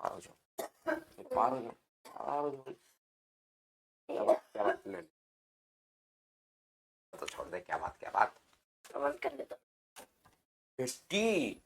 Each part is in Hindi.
पार हो जाओ, पार हो जाओ, पार हो जाओ। क्या बात ले तो छोड़ दे, क्या बात, क्या बात कर लेता 50।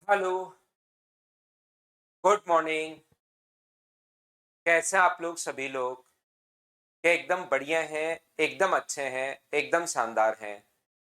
Hello, good morning. कैसे आप लोग सभी लोग? क्या एकदम बढ़िया हैं, एकदम अच्छे हैं, एकदम शानदार हैं?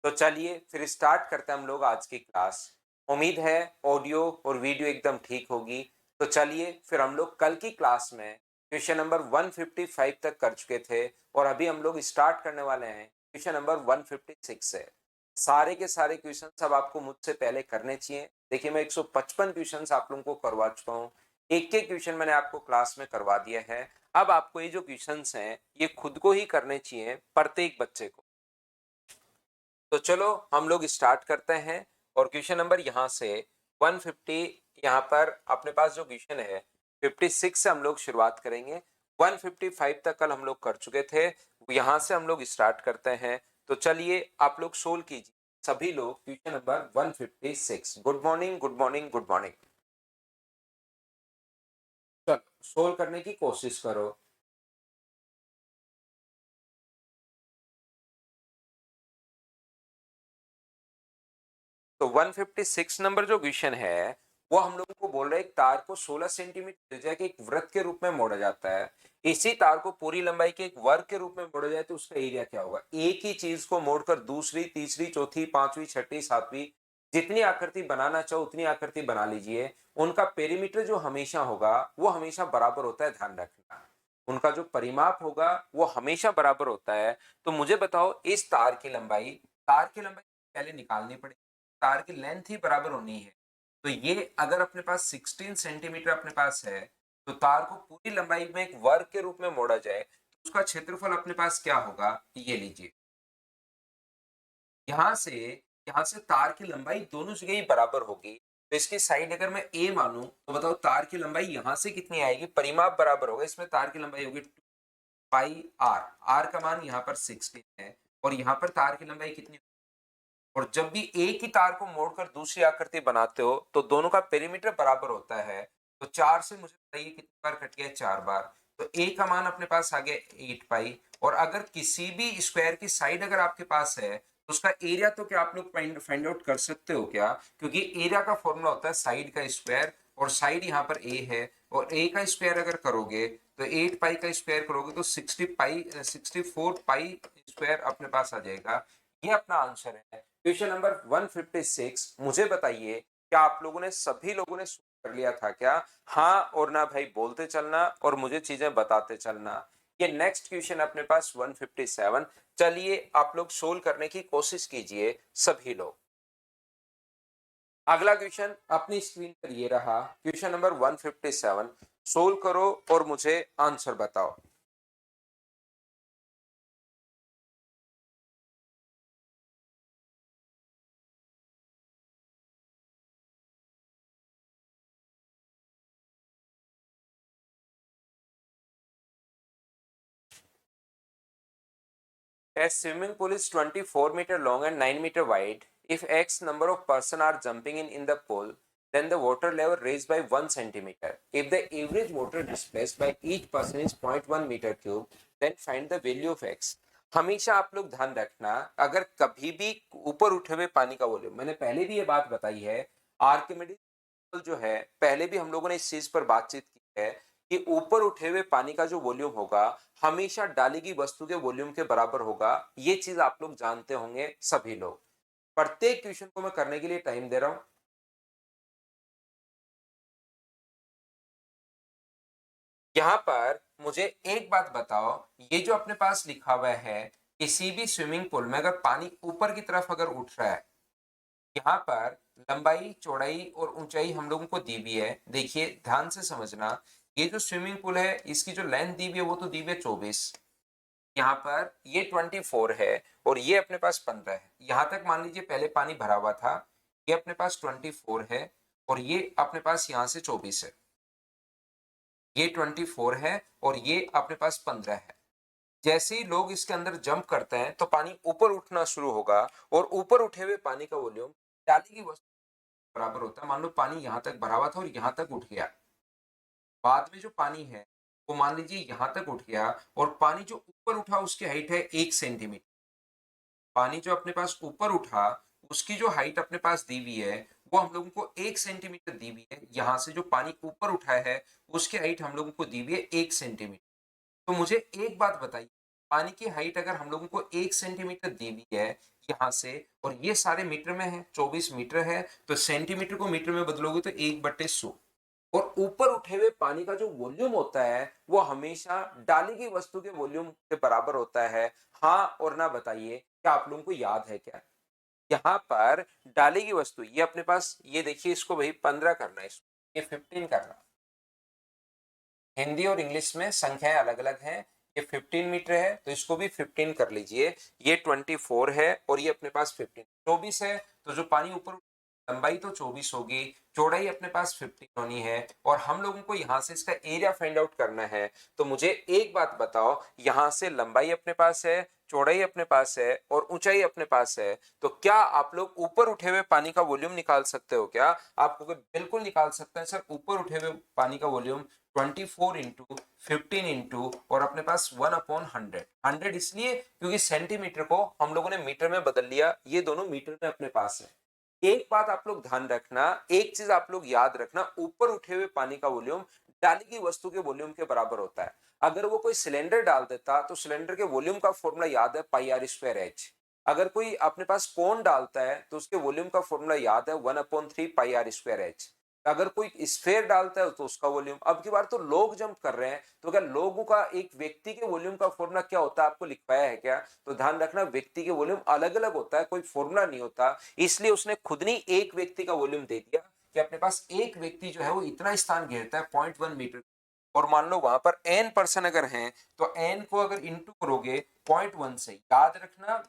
तो चलिए फिर स्टार्ट करते हैं हम लोग आज की क्लास। उम्मीद है ऑडियो और वीडियो एकदम ठीक होगी। तो चलिए फिर हम लोग कल की क्लास में क्वेश्चन नंबर 155 तक कर चुके थे और अभी हम लोग स्टार्ट करने वाले हैं क्वेश्चन नंबर 156 से। सारे के सारे क्वेश्चन अब आपको मुझसे पहले करने चाहिए। देखिए मैं 155 क्वेश्चन आप लोगों को करवा चुका हूँ, एक एक क्वेश्चन मैंने आपको क्लास में करवा दिया है। अब आपको ये जो क्वेश्चंस हैं ये खुद को ही करने चाहिए, प्रत्येक बच्चे को। तो चलो हम लोग स्टार्ट करते हैं और क्वेश्चन नंबर यहाँ से 150, यहाँ पर अपने पास जो क्वेश्चन है 56 से हम लोग शुरुआत करेंगे। 155 तक कल हम लोग कर चुके थे, यहाँ से हम लोग स्टार्ट करते हैं। तो चलिए आप लोग सोल्व कीजिए सभी लोग question number 156। Good morning, good morning, good morning. चलो सोल्व करने की कोशिश करो। तो 156 नंबर जो क्वेश्चन है वो हम लोगों को बोल रहा है एक तार को 16 सेंटीमीटर त्रिज्या के एक वृत्त के रूप में मोड़ा जाता है। इसी तार को पूरी लंबाई के एक वर्ग के रूप में मोड़ा जाए तो उसका एरिया क्या होगा? एक ही चीज को मोड़कर दूसरी, तीसरी, चौथी, पांचवी, छठी, सातवीं जितनी आकृति बनाना चाहो उतनी आकृति बना लीजिए। उनका पेरीमीटर जो हमेशा होगा वो हमेशा बराबर होता है, ध्यान रखना। उनका जो परिमाप होगा वो हमेशा बराबर होता है। तो मुझे बताओ इस तार की लंबाई पहले निकालनी पड़ेगी। तार की लेंथ ही बराबर होनी है। तो ये अगर अपने पास 16 सेंटीमीटर अपने पास है तो तार को पूरी लंबाई में एक वर्ग के रूप में मोड़ा जाए तो उसका क्षेत्रफल अपने पास क्या होगा? ये लीजिए। यहां से यहां से तार की लंबाई दोनों जगह ही बराबर होगी। तो इसकी साइड अगर मैं ए मानूं तो बताओ तार की लंबाई यहां से कितनी आएगी? परिमाप बराबर होगा, इसमें तार की लंबाई होगी 2 पाई आर। आर का मान यहाँ पर 16 है और यहाँ पर तार की लंबाई कितनी? और जब भी एक ही तार को मोड़कर दूसरी आकृति बनाते हो तो दोनों का पेरीमीटर बराबर होता है। तो 4 से मुझे बताइए कितनी बार कट गया? 4 बार। तो ए का मान अपने पास आ गया 8 पाई। और अगर किसी भी स्क्वायर की साइड अगर आपके पास है तो उसका एरिया तो क्या आप लोग फाइंड आउट कर सकते हो क्या? क्योंकि एरिया का फॉर्मूला होता है साइड का स्क्वायर, और साइड यहाँ पर ए है और ए का स्क्वायर अगर करोगे तो 8 पाई का स्क्वायर करोगे तो 64 पाई स्क्वायर अपने पास आ जाएगा। ये अपना आंसर है क्वेश्चन नंबर 156। मुझे बताइए क्या आप लोगों ने सभी लोगों ने कर लिया था क्या? हाँ और ना भाई बोलते चलना और मुझे चीजें बताते चलना। ये नेक्स्ट क्वेश्चन अपने पास 157। चलिए आप लोग सोल्व करने की कोशिश कीजिए सभी लोग। अगला क्वेश्चन अपनी स्क्रीन पर ये रहा, क्वेश्चन नंबर 157। सोल्व करो और मुझे आंसर बताओ। A swimming pool is 24 meter long and 9 meter wide. If X number of person are jumping in the pool, then the water level raised by 1 centimeter. If the average water displaced by each person is 0.1 meter cube, then find the value of x। हमेशा आप लोग ध्यान रखना, अगर कभी भी ऊपर उठे हुए पानी का वॉल्यूम, मैंने पहले भी ये बात बताई है, आर्किमिडीज जो है, पहले भी हम लोगों ने इस चीज पर बातचीत की है कि ऊपर उठे हुए पानी का जो वॉल्यूम होगा हमेशा डाली गई वस्तु के वॉल्यूम के बराबर होगा। ये चीज आप लोग जानते होंगे सभी लोग। प्रत्येक क्वेश्चन को मैं करने के लिए टाइम दे रहा हूं। यहां पर मुझे एक बात बताओ, ये जो अपने पास लिखा हुआ है, किसी भी स्विमिंग पूल में अगर पानी ऊपर की तरफ अगर उठ रहा है, यहाँ पर लंबाई चौड़ाई और ऊंचाई हम लोगों को दी हुई है। देखिए ध्यान से समझना, ये जो स्विमिंग पूल है इसकी जो लेंथ दी हुई है वो तो दी हुई है 24, यहाँ पर ये 24 है और ये अपने पास 15 है। यहाँ तक मान लीजिए पहले पानी भरा हुआ था, ये अपने पास 24 है और ये अपने पास यहाँ से 24 है, ये 24 है और ये अपने पास 15 है। जैसे ही लोग इसके अंदर जंप करते हैं तो पानी ऊपर उठना शुरू होगा और ऊपर उठे हुए पानी का वॉल्यूम डाली की वस्तु बराबर होता है। मान लो पानी यहाँ तक भरा हुआ था और यहाँ तक उठ गया, बाद में जो पानी है वो मान लीजिए यहाँ तक उठ गया और पानी जो ऊपर उठा उसकी हाइट है 1 सेंटीमीटर। पानी जो अपने पास ऊपर उठा उसकी जो हाइट अपने पास दी हुई है वो हम लोगों को 1 सेंटीमीटर दी हुई है। यहाँ से जो पानी ऊपर उठाया है उसकी हाइट हम लोगों को दी हुई है 1 सेंटीमीटर। तो मुझे एक बात बताइए, पानी की हाइट अगर हम लोगों को 1 सेंटीमीटर दी हुई है यहाँ से, और ये सारे मीटर में है, 24 मीटर है, तो सेंटीमीटर को मीटर में बदलोगे तो 1/100। और ऊपर उठे हुए पानी का जो वॉल्यूम होता है वो हमेशा डाली गई वस्तु के वॉल्यूम के बराबर होता है। हाँ और ना बताइए, क्या आप लोगों को याद है क्या? यहाँ पर डाली गई वस्तु ये अपने पास, ये देखिए इसको भाई 15 करना है, इसको ये 15 करना। हिंदी और इंग्लिश में संख्याएं अलग अलग हैं। ये 15 मीटर है तो इसको भी 15 कर लीजिए। ये 24 है और ये अपने पास 15 24 है, तो जो पानी ऊपर लंबाई तो 24 होगी, चौड़ाई अपने पास 15 होनी है और हम लोगों को यहाँ से इसका एरिया फाइंड आउट करना है। तो मुझे एक बात बताओ, यहाँ से लंबाई अपने पास है, चौड़ाई अपने पास है और ऊंचाई अपने पास है, तो क्या आप लोग ऊपर उठे हुए पानी का वॉल्यूम निकाल सकते हो क्या? आपको बिल्कुल निकाल सकते हैं सर। ऊपर उठे हुए पानी का वॉल्यूम 24 इंटू 15 इंटू और अपने पास 1/100। 100 इसलिए क्योंकि सेंटीमीटर को हम लोगों ने मीटर में बदल लिया, ये दोनों मीटर में अपने पास है। एक बात आप लोग ध्यान रखना, एक चीज आप लोग याद रखना, ऊपर उठे हुए पानी का वॉल्यूम डाली की वस्तु के वॉल्यूम के बराबर होता है। अगर वो कोई सिलेंडर डाल देता तो सिलेंडर के वॉल्यूम का फॉर्मूला याद है πr²h। अगर कोई अपने पास कोन डालता है तो उसके वॉल्यूम का फॉर्मूला याद है 1/3 πr²h। अगर कोई स्फेयर डालता है तो उसका वॉल्यूम। अब की बार तो लोग जंप कर रहे हैं, तो क्या लोगों का एक व्यक्ति के वॉल्यूम का फॉर्मूला क्या होता है आपको लिख पाया है क्या? तो ध्यान रखना, व्यक्ति के वॉल्यूम अलग अलग होता है, कोई फॉर्मूला नहीं होता। इसलिए उसने खुद नहीं एक व्यक्ति का वॉल्यूम दे दिया कि अपने पास एक व्यक्ति जो है वो इतना स्थान घेरता है 0.1 मीटर। और मान लो वहां पर n पर्सन अगर हैं तो n को अगर इंटू करोगे 0.1 से, याद रखना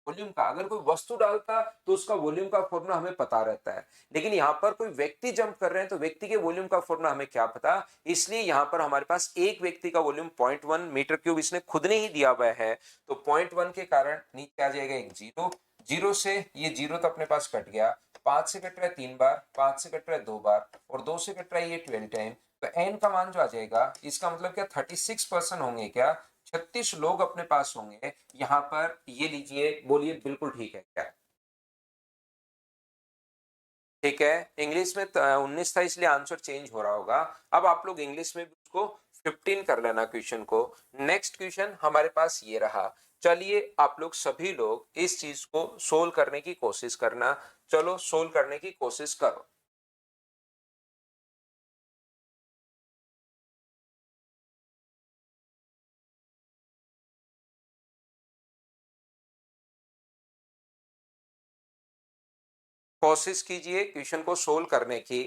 वॉल्यूम का। अगर कोई वस्तु डालता तो उसका वॉल्यूम का फॉर्मूला हमें पता रहता है, लेकिन यहाँ पर कोई व्यक्ति जंप कर रहे हैं तो व्यक्ति के वॉल्यूम का फॉर्मूला हमें क्या पता। इसलिए यहाँ पर हमारे पास एक व्यक्ति का वॉल्यूम 0.1 मीटर क्यूब इसने खुद ने ही दिया हुआ है। तो 0.1 के कारण नीचे आ जाएगा एक जीरो, जीरो से ये जीरो तो अपने पास कट गया, 5 से कट रहा है 3 बार, 5 से कट रहा है 2 बार और 2 से कट रहा है ये 12 टाइम। तो एन का मान जो आ जाएगा, इसका मतलब क्या 36% होंगे क्या? 36 लोग अपने पास होंगे यहाँ पर। ये लीजिए, बोलिए बिल्कुल ठीक है क्या? ठीक है। इंग्लिश में 19 था इसलिए आंसर चेंज हो रहा होगा। अब आप लोग इंग्लिश में भी उसको 15 कर लेना क्वेश्चन को। नेक्स्ट क्वेश्चन हमारे पास ये रहा। चलिए आप लोग सभी लोग इस चीज को सोल्व करने की कोशिश करना। चलो सोल्व करने की कोशिश करो। कोशिश कीजिए क्वेश्चन को सोल्व करने की।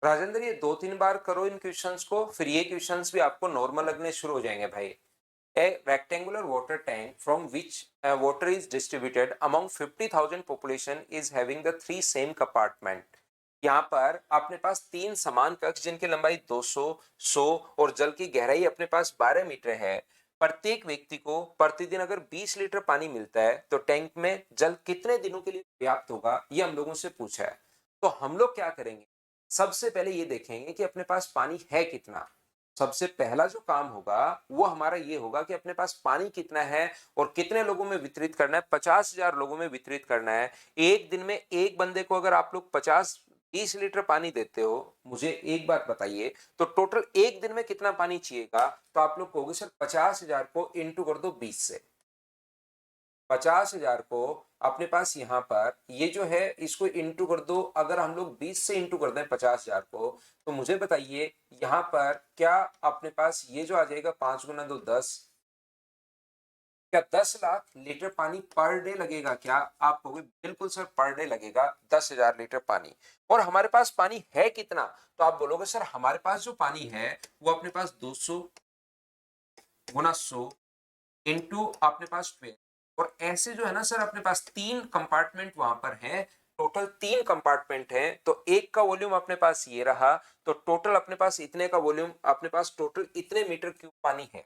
राजेंद्र ये 2-3 बार करो इन क्वेश्चंस को, फिर ये क्वेश्चंस भी आपको नॉर्मल लगने शुरू हो जाएंगे भाई। A rectangular water tank from which water is distributed among 50,000 population is having the three same compartment. यहाँ पर अपने पास तीन समान कक्ष जिनकी लंबाई 200, 100 और जल की गहराई अपने पास 12 मीटर है। प्रत्येक व्यक्ति को प्रतिदिन अगर 20 लीटर पानी मिलता है तो टैंक में जल कितने दिनों के लिए पर्याप्त होगा, ये हम लोगों से पूछा है। तो हम लोग क्या करेंगे, सबसे पहले ये देखेंगे कि अपने पास पानी है कितना। सबसे पहला जो काम होगा वो हमारा ये होगा कि अपने पास पानी कितना है और कितने लोगों में वितरित करना है। 50,000 लोगों में वितरित करना है। एक दिन में एक बंदे को अगर आप लोग 20 लीटर पानी देते हो, मुझे एक बात बताइए, तो टोटल एक दिन में कितना पानी चाहिएगा? तो आप लोग कहोगे सर 50,000 को इंटू कर दो 20 से। 50,000 को अपने पास यहाँ पर ये जो है इसको इंटू कर दो। अगर हम लोग 20 से इंटू कर दें 50,000 को, तो मुझे बताइए यहाँ पर क्या अपने पास ये जो आ जाएगा 5 गुना 2 10, क्या 10 लाख लीटर पानी पर डे लगेगा? क्या आप कहोगे बिल्कुल सर पर डे लगेगा 10,000 लीटर पानी। और हमारे पास पानी है कितना? तो आप बोलोगे सर हमारे पास जो पानी है वो अपने पास 200 गुना 100 इंटू अपने पास 12। और ऐसे जो है ना सर अपने पास तीन कंपार्टमेंट वहां पर है। टोटल तीन कंपार्टमेंट है, तो एक का वॉल्यूम अपने पास ये रहा, तो टोटल अपने पास इतने का वॉल्यूम, अपने पास टोटल इतने मीटर क्यूब पानी है।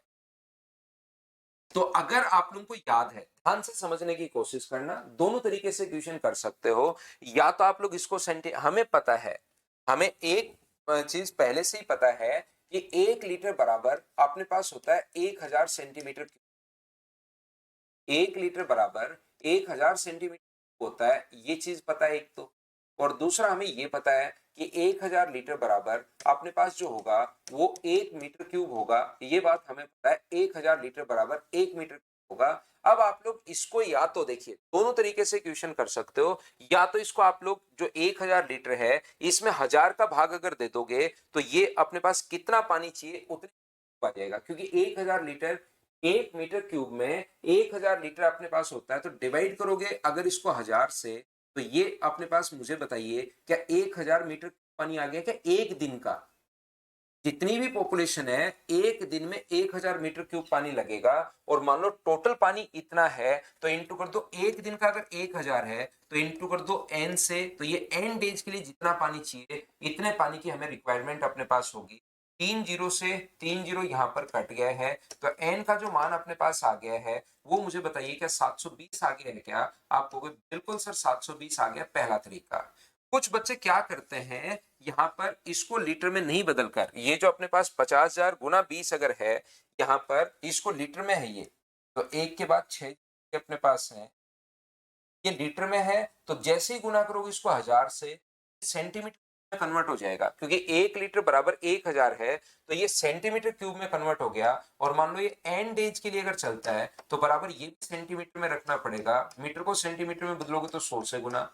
तो अगर आप लोगों को याद है, ध्यान से समझने की कोशिश करना, दोनों तरीके से क्वेश्चन कर सकते हो। या तो आप लोग इसको हमें पता है, हमें एक चीज पहले से ही पता है कि 1 लीटर बराबर अपने पास होता है 1000 सेंटीमीटर। 1 लीटर बराबर 1000 सेंटीमीटर होता है, ये चीज पता है एक तो। और दूसरा हमें ये पता है कि 1000 लीटर बराबर अपने पास जो होगा वो 1 मीटर क्यूब होगा, ये बात हमें पता है। 1000 लीटर बराबर 1 मीटर क्यूब होगा। अब आप लोग इसको या तो देखिए, दोनों तरीके से क्वेश्चन कर सकते हो। या तो इसको आप लोग जो 1000 लीटर है इसमें 1000 का भाग अगर दे दोगे तो ये अपने पास कितना पानी चाहिए उतने आ जाएगा, क्योंकि 1000 लीटर 1 मीटर क्यूब में 1000 लीटर अपने पास होता है। तो डिवाइड करोगे अगर इसको 1000 से, तो ये अपने पास, मुझे बताइए क्या 1000 मीटर पानी आ गया क्या एक दिन का? जितनी भी पॉपुलेशन है एक दिन में 1000 मीटर क्यूब पानी लगेगा। और मान लो टोटल पानी इतना है तो इंटू कर दो, एक दिन का अगर 1000 है तो इंटू कर दो एन से, तो ये एन डेज के लिए जितना पानी चाहिए इतने पानी की हमें रिक्वायरमेंट अपने पास होगी। 3 जीरो से 3 जीरो यहाँ पर कट गया है, तो एन का जो मान अपने पास आ गया है वो मुझे बताइए क्या 720 आ गया है क्या? आप कहोगे बिल्कुल सर 720 आ गया, पहला तरीका। कुछ बच्चे क्या करते हैं, यहाँ पर इसको लीटर में नहीं बदलकर, ये जो अपने पास 50,000 गुना 20 अगर है, यहाँ पर इसको लीटर में है ये, तो एक के बाद 6 अपने पास है, ये लीटर में है, तो जैसे ही गुना करोगे इसको 1000 से, सेंटीमीटर में कन्वर्ट हो जाएगा, क्योंकि 1 लीटर बराबर 1000 है, तो ये सेंटीमीटर क्यूब में कन्वर्ट हो गया। और मान लो ये एन डेज के लिए अगर चलता है तो बराबर ये भी सेंटीमीटर में रखना पड़ेगा। मीटर को सेंटीमीटर में बदलोगे तो 100 से गुना,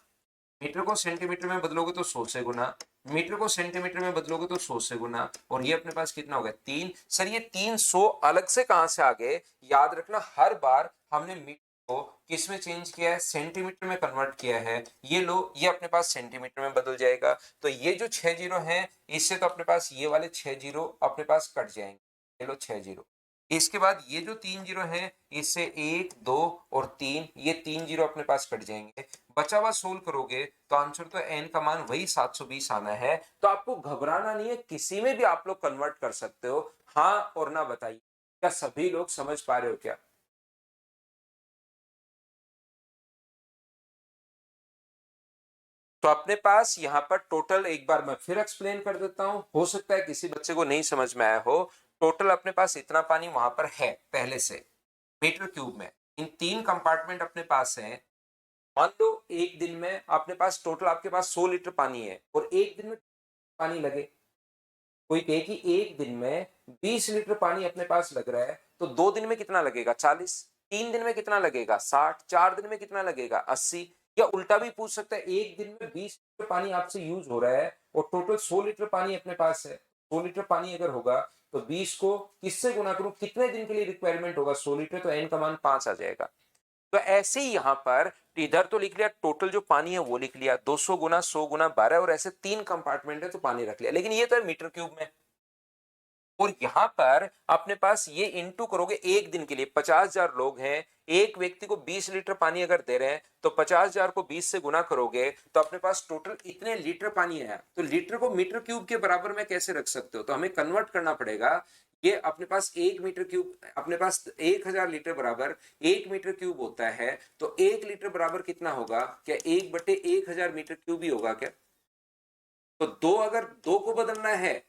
मीटर को सेंटीमीटर में बदलोगे तो 100 से गुना, मीटर को सेंटीमीटर में बदलोगे तो 100 से गुना, और ये अपने पास कितना हो गया 3। सर ये 300 अलग से कहां से आ गए? याद रखना हर बार हमने मीटर को किस में चेंज किया है, सेंटीमीटर में कन्वर्ट किया है। ये लो, ये अपने पास सेंटीमीटर में बदल जाएगा। तो ये जो 6 जीरो है इससे तो अपने पास ये वाले 6 जीरो अपने पास कट जाएंगे, ये लो 6 जीरो। इसके बाद ये जो 3 जीरो है इससे 1 2 और 3, ये 3 जीरो अपने पास कट जाएंगे। बचा हुआ सोल्व करोगे तो आंसर तो एन का मान वही 720 आना है। तो आपको घबराना नहीं है, किसी में भी आप लोग कन्वर्ट कर सकते हो। हाँ और ना बताइए, क्या सभी लोग समझ पा रहे हो क्या? तो अपने पास यहाँ पर टोटल, एक बार मैं फिर एक्सप्लेन कर देता हूं, हो सकता है किसी बच्चे को नहीं समझ में आया हो। टोटल अपने पास इतना पानी वहां पर है पहले से मीटर क्यूब में, इन तीन कंपार्टमेंट अपने पास है। मान लो एक दिन में अपने पास टोटल आपके पास 100 लीटर पानी है और एक दिन में पानी लगे, कोई कहे कि एक दिन में 20 लीटर पानी अपने पास लग रहा है, तो 2 दिन में कितना लगेगा 40, 3 दिन में कितना लगेगा 60, 4 दिन में कितना लगेगा 80। या उल्टा भी पूछ सकता है, एक दिन में 20 लीटर पानी आपसे यूज हो रहा है और टोटल 100 लीटर पानी अपने पास है। 100 लीटर पानी अगर होगा तो 20 को किससे गुना करूं, कितने दिन के लिए रिक्वायरमेंट होगा 100 लीटर, तो एन का मान 5 आ जाएगा। तो ऐसे ही यहां पर इधर तो लिख लिया टोटल जो पानी है वो लिख लिया 200 गुना 100 गुना 12, और ऐसे तीन कंपार्टमेंट है तो पानी रख लिया, लेकिन ये तो है मीटर क्यूब में। और यहाँ पर अपने पास ये इंटू करोगे एक दिन के लिए, 50,000 लोग हैं, एक व्यक्ति को 20 लीटर पानी अगर दे रहे हैं तो 50,000 को 20 से गुना करोगे तो अपने पास टोटल इतने लीटर पानी है। तो लीटर को मीटर क्यूब के बराबर में कैसे रख सकते हो, तो हमें कन्वर्ट करना पड़ेगा। ये अपने पास 1 मीटर क्यूब, अपने पास 1,000 लीटर बराबर 1 मीटर क्यूब होता है, तो 1 लीटर बराबर कितना होगा, क्या 1/1000 मीटर क्यूब ही होगा क्या? तो दो, अगर दो को बदलना है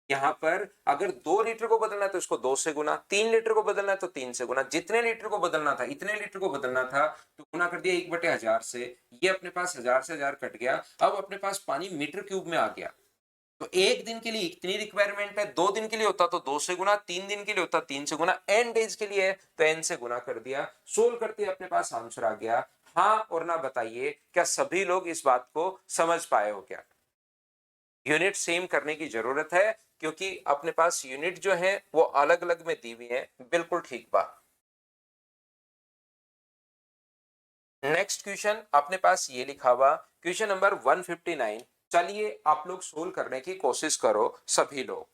यहां पर, अगर 2 लीटर को बदलना है तो इसको 2 से गुना, 3 लीटर को बदलना है तो 3 से गुना, जितने लीटर को बदलना था, इतने लीटर को बदलना था तो गुना कर दिया 1/1000 से। ये अपने पास 1000 से 1000 कट गया, अब अपने पास पानी मीटर क्यूब में आ गया। तो एक दिन के लिए इतनी रिक्वायरमेंट है, 2 दिन के लिए होता तो 2 से गुना, 3 दिन के लिए होता 3 से गुना, एन डेज के लिए है तो एन से गुना कर दिया। सोल्व करते अपने पास आंसर आ गया। हाँ और ना बताइए, क्या सभी लोग इस बात को समझ पाए हो क्या? यूनिट सेम करने की जरूरत है, क्योंकि अपने पास यूनिट जो है वो अलग अलग में दी हुई है। बिल्कुल ठीक बात। नेक्स्ट क्वेश्चन अपने पास ये लिखा हुआ, क्वेश्चन नंबर 159। चलिए आप लोग सोल्व करने की कोशिश करो सभी लोग।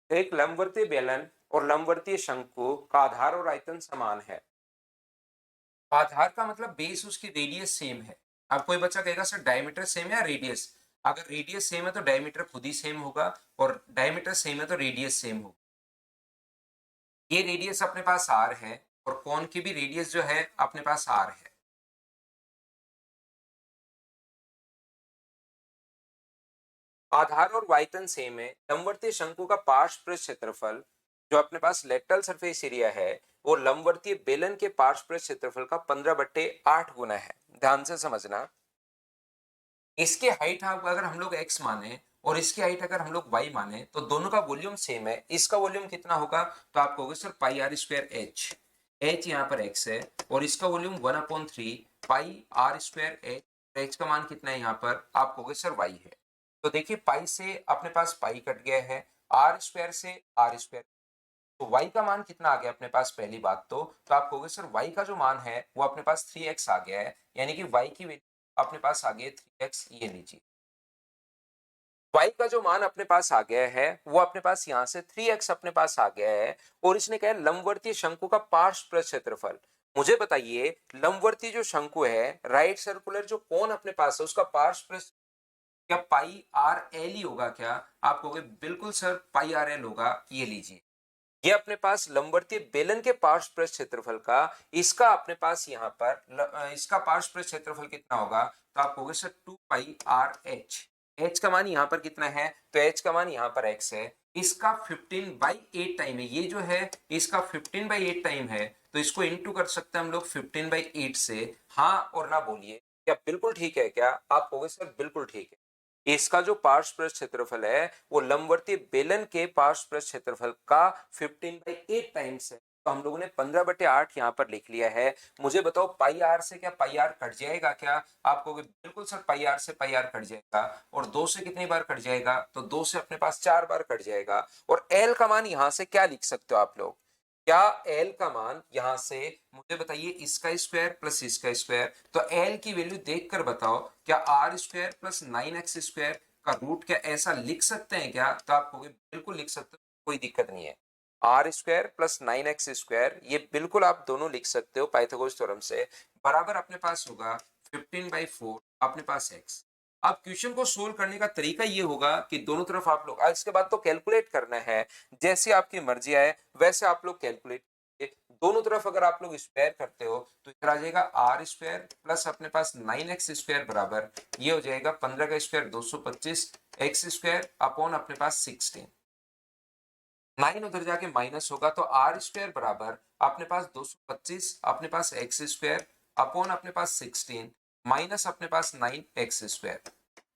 एक लंबवर्तीय बेलन और लंबवर्तीय शंकु का आधार और आयतन समान है। आधार का मतलब बेस, उसकी रेडियस सेम है। अब कोई बच्चा कहेगा सर डायमीटर सेम है या रेडियस? अगर रेडियस सेम है तो डायमीटर खुद ही सेम होगा, और डायमीटर सेम है तो रेडियस सेम होगा। ये रेडियस अपने पास आर है, और कोन की भी रेडियस जो है अपने पास आर है। आधार और आयतन सेम है। लंबवर्तीय शंकु का पार्श्व पृष्ठ क्षेत्रफल जो अपने पास लेटरल सरफेस एरिया है, वो लंबवर्तीय बेलन के पार्श्व पृष्ठ क्षेत्रफल का 15/8 गुना है। ध्यान से समझना। इसके हाइट अगर हम लोग x माने और इसकी हाइट अगर हम लोग y माने, तो दोनों का वॉल्यूम सेम है। इसका वॉल्यूम कितना होगा, तो आप कहोगे sir pi r square h. H यहाँ पर x है, और इसका volume 1/3 pi r square h. H का मान कितना है यहाँ पर, आप कहोगे सर y है। तो देखिए पाई से अपने पास पाई कट गया है, आर स्क्वायर से आर स्क्वायर, तो y का मान कितना आ गया अपने पास, पहली बात तो आप कहोगे सर y का जो मान है वो अपने पास 3x आ गया है, यानी कि y की वैल्यू अपने पास आ गई है 3x। ये लीजिए y का जो मान अपने पास आ गया है वो अपने पास यहाँ से 3x अपने पास आ गया है। और इसने कहा लंबवर्तीय शंकु का पार्श्व पृष्ठ क्षेत्रफल। मुझे बताइए लंबवर्तीय जो शंकु है, राइट सर्कुलर जो कोन अपने पास है, उसका पार्श्व पृष्ठ क्या पाई आर एल ही होगा क्या? आप कहोगे बिल्कुल सर पाई आर एल होगा। ये लीजिए, ये अपने पास लंबवर्तीय बेलन के पार्श्व पृष्ठ क्षेत्रफल का, इसका अपने पास यहाँ पर इसका पार्श्व पृष्ठ क्षेत्रफल कितना होगा, तो आप कहोगे सर 2 पाई आर एच। एच का मान यहाँ पर कितना है, तो एच का मान यहाँ पर एक्स है। इसका 15/8 टाइम है, ये जो है इसका 15/8 टाइम है, तो इसको इंटू कर सकते हैं हम लोग 15/8 से। हाँ और ना बोलिए, क्या बिल्कुल ठीक है क्या? आप कहोगे सर बिल्कुल ठीक है। इसका जो पार्श्व पृष्ठ क्षेत्रफल है वो लंबवर्तीय बेलन के पार्श्व पृष्ठ क्षेत्रफल का 15/8 टाइम्स है। तो हम लोगों ने 15/8 यहाँ पर लिख लिया है। मुझे बताओ पाई आर से क्या पाई आर कट जाएगा क्या? आप कहोगे बिल्कुल सर पाई आर से पाई आर कट जाएगा। और 2 से कितनी बार कट जाएगा, तो 2 से अपने पास 4 बार कट जाएगा। और एल का मान यहाँ से क्या लिख सकते हो आप लोग, क्या एल का मान यहां से, मुझे बताइए इसका स्क्वायर प्लस इसका स्क्वायर, तो एल की वैल्यू देखकर बताओ क्या r square plus 9x square का रूट क्या ऐसा लिख सकते हैं क्या? तो आप कहोगे बिल्कुल लिख सकते हो, कोई दिक्कत नहीं है। Are square plus 9x square ये बिल्कुल आप दोनों लिख सकते हो पाइथागोरस थ्योरम से, बराबर अपने पास होगा 15/4 अपने पास x। अब क्वेश्चन को सोल्व करने का तरीका ये होगा कि दोनों तरफ आप लोग, इसके बाद तो कैलकुलेट करना है, जैसे आपकी मर्जी आए वैसे आप लोग कैलकुलेट। दोनों तरफ अगर आप लोग स्क्वायर करते हो तो इधर आ जाएगा आर स्क्वायर प्लस अपने पास 9x स्क्वायर बराबर, ये हो जाएगा 15 का स्क्वायर 225 एक्स स्क्वायर अपॉन अपने पास 16। 9 उधर जाके माइनस होगा तो आर स्क्वायर बराबर अपने पास 225 अपने पास एक्स स्क्वायर अपॉन अपने पास 16 माइनस अपने पास 9x²।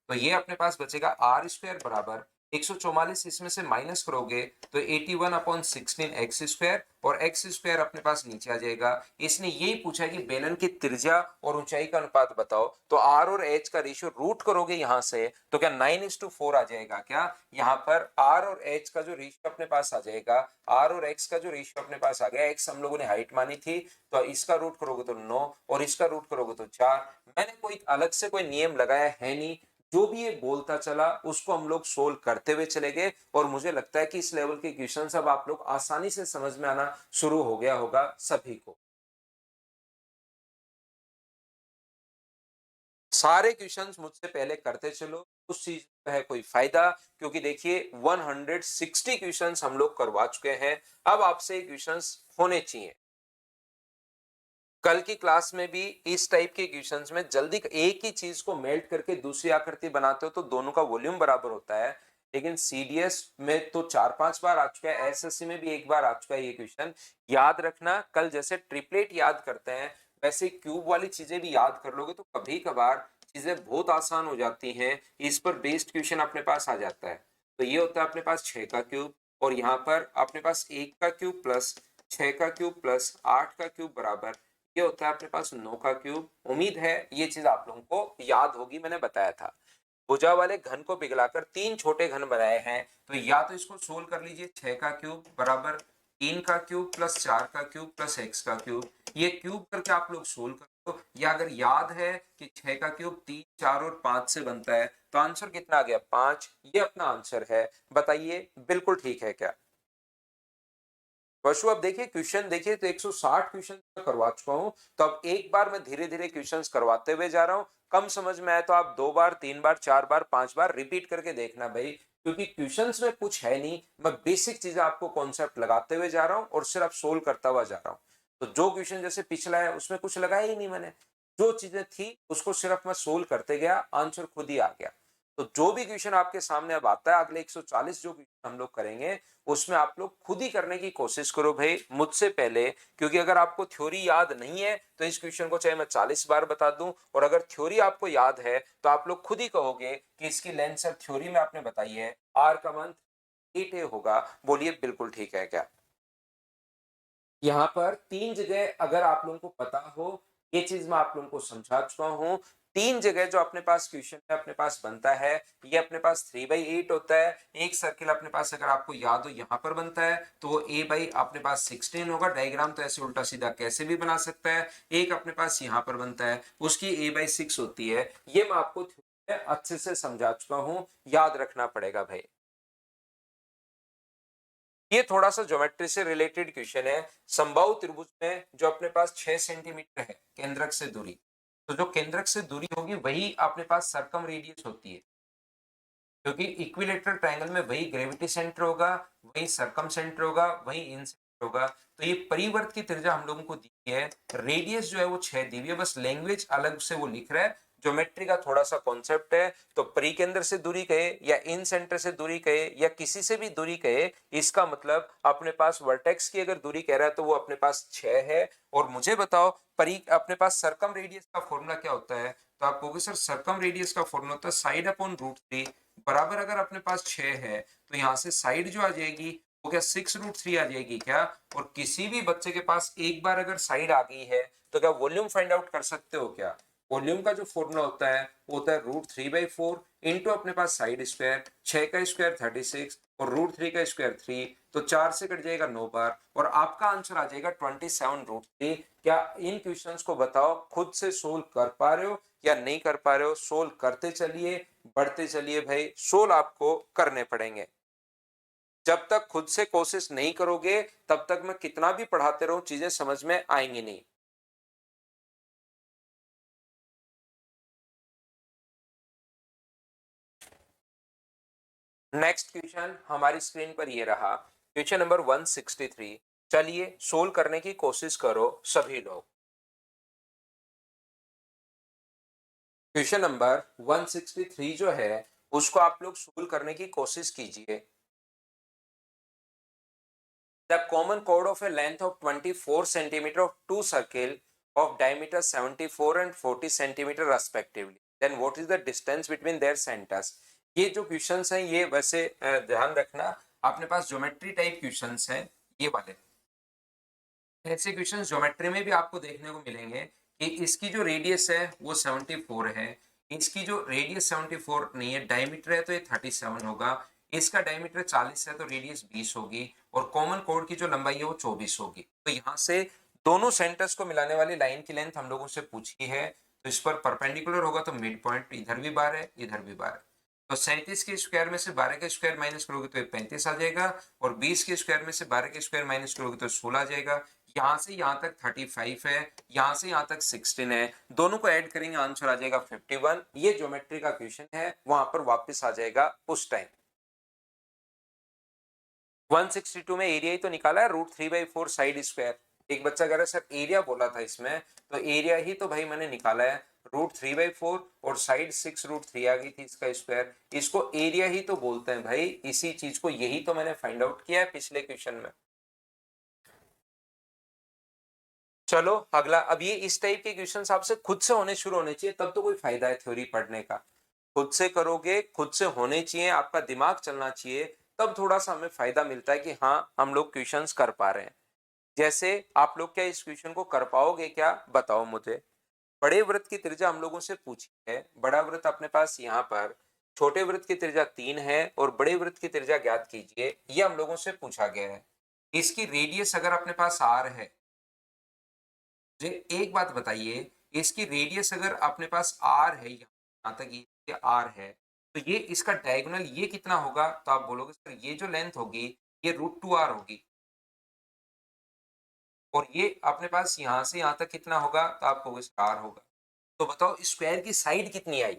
तो ये अपने पास बचेगा r² बराबर 144, इसमें से माइनस करोगे तो 81/16 x² और x² अपने पास नीचे आ जाएगा। इसने यही पूछा है कि बेलन की त्रिज्या और ऊंचाई का अनुपात बताओ, तो r और h का रेशियो रूट करोगे यहां से तो क्या 9:4 आ जाएगा। क्या यहाँ पर r और h का जो रेशियो अपने पास आ जाएगा, r और x का जो रेशियो अपने पास आ गया, x हम लोगों ने हाइट मानी थी, तो इसका रूट करोगे तो 9 और इसका रूट करोगे तो 4। मैंने कोई अलग से कोई नियम लगाया है नहीं, जो भी ये बोलता चला उसको हम लोग सोल्व करते हुए चले गए, और मुझे लगता है कि इस लेवल के क्वेश्चन अब आप लोग आसानी से समझ में आना शुरू हो गया होगा सभी को। सारे क्वेश्चंस मुझसे पहले करते चलो, उस चीज का है कोई फायदा, क्योंकि देखिए 160 क्वेश्चंस हम लोग करवा चुके हैं, अब आपसे क्वेश्चंस होने चाहिए। कल की क्लास में भी इस टाइप के क्वेश्चंस में जल्दी एक ही चीज को मेल्ट करके दूसरी आकृति बनाते हो तो दोनों का वॉल्यूम बराबर होता है, लेकिन सीडीएस में तो 4-5 बार आ चुका है, एसएससी में भी एक बार आ चुका है ये क्वेश्चन। याद रखना, कल जैसे ट्रिपलेट याद करते हैं वैसे क्यूब वाली चीजें भी याद कर लोगे तो कभी कभार चीजें बहुत आसान हो जाती हैं, इस पर बेस्ड क्वेश्चन अपने पास आ जाता है। तो ये होता है अपने पास 6 का क्यूब, और यहाँ पर अपने पास 1 का क्यूब प्लस 6 का क्यूब प्लस 8 का क्यूब बराबर ये होता है अपने पास 9 का क्यूब। उम्मीद है ये चीज आप लोगों को याद होगी, मैंने बताया था। भुजा वाले घन को पिघलाकर 3 छोटे घन बनाए हैं, तो या तो इसको सोल्व कर लीजिए, 6 का क्यूब बराबर 3 का क्यूब प्लस 4 का क्यूब प्लस x का क्यूब, ये क्यूब करके आप लोग सोल्व कर दो। या अगर याद है कि 6 का क्यूब 3, 4 और 5 से बनता है, तो आंसर कितना आ गया 5, ये अपना आंसर है। बताइए बिल्कुल ठीक है क्या। वशु अब देखिए क्वेश्चन देखिए तो 160 क्वेश्चन करवा चुका हूं, तो अब एक बार मैं धीरे धीरे क्वेश्चंस करवाते हुए जा रहा हूं। कम समझ में आए तो आप 2 बार 3 बार 4 बार 5 बार रिपीट करके देखना भाई, क्योंकि क्वेश्चंस में कुछ है नहीं, मैं बेसिक चीजें आपको कॉन्सेप्ट लगाते हुए जा रहा हूं और सिर्फ सोल्व करता हुआ जा रहा हूं। तो जो क्वेश्चन जैसे पिछला है उसमें कुछ लगाया ही नहीं मैंने, जो चीजें थी उसको सिर्फ मैं सोल्व करते गया, आंसर खुद ही आ गया। तो जो भी क्वेश्चन आपके सामने अब आता है, अगले 140 जो क्वेश्चन हम लोग करेंगे उसमें आप लोग खुद ही करने की कोशिश करो भाई मुझसे पहले, क्योंकि अगर आपको थ्योरी याद नहीं है तो इस क्वेश्चन को चाहे मैं 40 बार बता दूं, और अगर थ्योरी आपको याद है तो आप लोग खुद ही कहोगे कि इसकी लेंथ सर थ्योरी में आपने बताई है आर का मान 8 होगा। बोलिए बिल्कुल ठीक है क्या। यहाँ पर 3 जगह अगर आप लोगों को पता हो, ये चीज मैं आप लोगों को समझा चुका हूँ। 3 जगह जो अपने पास क्वेश्चन है अपने पास बनता है, ये अपने पास 3/8 होता है। एक सर्किल अपने पास अगर आपको याद हो यहाँ पर बनता है तो वो a बाई अपने पास 16 होगा। डायग्राम तो ऐसे उल्टा सीधा कैसे भी बना सकता है। एक अपने पास यहाँ पर बनता है, उसकी a/6 होती है। ये मैं आपको अच्छे से समझा चुका हूँ, याद रखना पड़ेगा भाई। ये थोड़ा सा ज्योमेट्री से रिलेटेड क्वेश्चन है। समबाहु त्रिभुज में जो अपने पास 6 सेंटीमीटर है केंद्रक से दूरी, तो जो केंद्रक से दूरी होगी वही अपने पास सरकम रेडियस होती है, क्योंकि इक्विलेटरल ट्रायंगल में वही ग्रेविटी सेंटर होगा, वही सरकम सेंटर होगा, वही इन सेंटर होगा। तो ये परिवर्त की त्रिज्या हम लोगों को दी है, रेडियस जो है वो 6 दी हुई है, बस लैंग्वेज अलग से वो लिख रहा है। ज्योमेट्री का थोड़ा सा कॉन्सेप्ट है, तो परिकेंद्र से दूरी कहे या इन सेंटर से दूरी कहे या किसी से भी दूरी कहे, इसका मतलब अपने पास वर्टेक्स की अगर दूरी कह रहा है तो वो अपने पास 6 है। और मुझे बताओ अपने पास सरकम रेडियस का फॉर्मूला क्या होता है, तो आप कहोगे सर सरकम रेडियस का फॉर्मूला होता है साइड अपॉन √3 बराबर, अगर अपने पास 6 है तो यहाँ से साइड जो आ जाएगी वो क्या 6√3 आ जाएगी क्या। और किसी भी बच्चे के पास एक बार अगर साइड आ गई है तो क्या वॉल्यूम फाइंड आउट कर सकते हो क्या। वॉल्यूम का जो फॉर्मूला होता है वो होता है √3/4 इंटू अपने पास साइड स्क्वायर, 6 का स्क्वायर 36 और √3 का स्क्वायर 3, तो 4 से कट जाएगा 9 बार और आपका आंसर आ जाएगा 27√3। क्या इन क्वेश्चंस को बताओ खुद से सोल्व कर पा रहे हो या नहीं कर पा रहे हो। सोल्व करते चलिए, बढ़ते चलिए भाई, सोल्व आपको करने पड़ेंगे। जब तक खुद से कोशिश नहीं करोगे तब तक मैं कितना भी पढ़ाते रहूं चीजें समझ में आएंगी नहीं। नेक्स्ट क्वेश्चन हमारी स्क्रीन पर ये रहा, क्वेश्चन नंबर 163। चलिए सोल्व करने की कोशिश करो सभी लोग। क्वेश्चन नंबर 163 जो है उसको आप लोग सोल्व करने की कोशिश कीजिए। The common chord of a length of 24 centimeter of two circle of diameter 74 and 40 centimeter respectively. Then what is the distance between their centers? ये जो क्वेश्चंस हैं ये वैसे ध्यान रखना, अपने पास ज्योमेट्री टाइप क्वेश्चंस हैं ये वाले। ऐसे क्वेश्चंस ज्योमेट्री में भी आपको देखने को मिलेंगे कि इसकी जो रेडियस है वो 74 है, इसकी जो रेडियस 74 नहीं है, डायमीटर है तो ये 37 होगा, इसका डायमीटर 40 है तो रेडियस 20 होगी, और कॉमन कोड की जो लंबाई है वो 24 होगी। तो यहाँ से दोनों सेंटर्स को मिलाने वाली लाइन की लेंथ हम लोगों से पूछी है, तो इस पर परपेंडिकुलर होगा तो मिड पॉइंट इधर भी 12 है इधर भी 12 है। तो 37 के स्क्वायर में से 12 के स्क्वायर माइनस करोगे तो ये 35 आ जाएगा, और 20 के स्क्वायर में से 12 के स्क्वायर माइनस करोगे तो 16 आ जाएगा। यहाँ से यहाँ तक 35 है, यहाँ से यहाँ तक 16 है, दोनों को ऐड करेंगे आंसर आ जाएगा 51। ये ज्योमेट्री का क्वेश्चन है, वहां पर वापस आ जाएगा उस टाइम। 162 में एरिया ही तो निकाला है, √3/4 साइड स्क्वायर। एक बच्चा कह रहा है सर एरिया बोला था इसमें, तो एरिया ही तो भाई मैंने निकाला है, √3/4 और साइड 6√3 आ गई थी इसका स्क्वायर, इसको एरिया ही तो बोलते हैं भाई, इसी चीज को यही तो मैंने फाइंड आउट किया है पिछले क्वेश्चन में। चलो अगला, अब ये इस टाइप के क्वेश्चंस आपसे खुद से होने शुरू होने चाहिए, तब तो कोई फायदा है थ्योरी पढ़ने का। खुद से करोगे, खुद से होने चाहिए, आपका दिमाग चलना चाहिए, तब थोड़ा सा हमें फायदा मिलता है कि हाँ हम लोग क्वेश्चंस कर पा रहे हैं। जैसे आप लोग क्या इस क्वेश्चन को कर पाओगे क्या, बताओ मुझे। बड़े वृत्त की त्रिज्या हम लोगों से पूछी है, बड़ा वृत्त अपने पास यहाँ पर, छोटे वृत्त की त्रिज्या 3 है और बड़े वृत्त की त्रिज्या ज्ञात कीजिए, ये हम लोगों से पूछा गया है। इसकी रेडियस अगर अपने पास r है, मुझे एक बात बताइए, इसकी रेडियस अगर अपने पास r है, यहाँ तक ये r है, तो ये इसका डायगोनल ये कितना होगा, तो आप बोलोगे सर ये जो लेंथ होगी ये √2r होगी, और ये अपने पास यहाँ से यहाँ तक कितना होगा, तो आप कहोगे r होगा। तो बताओ स्क्वायर की साइड कितनी आई।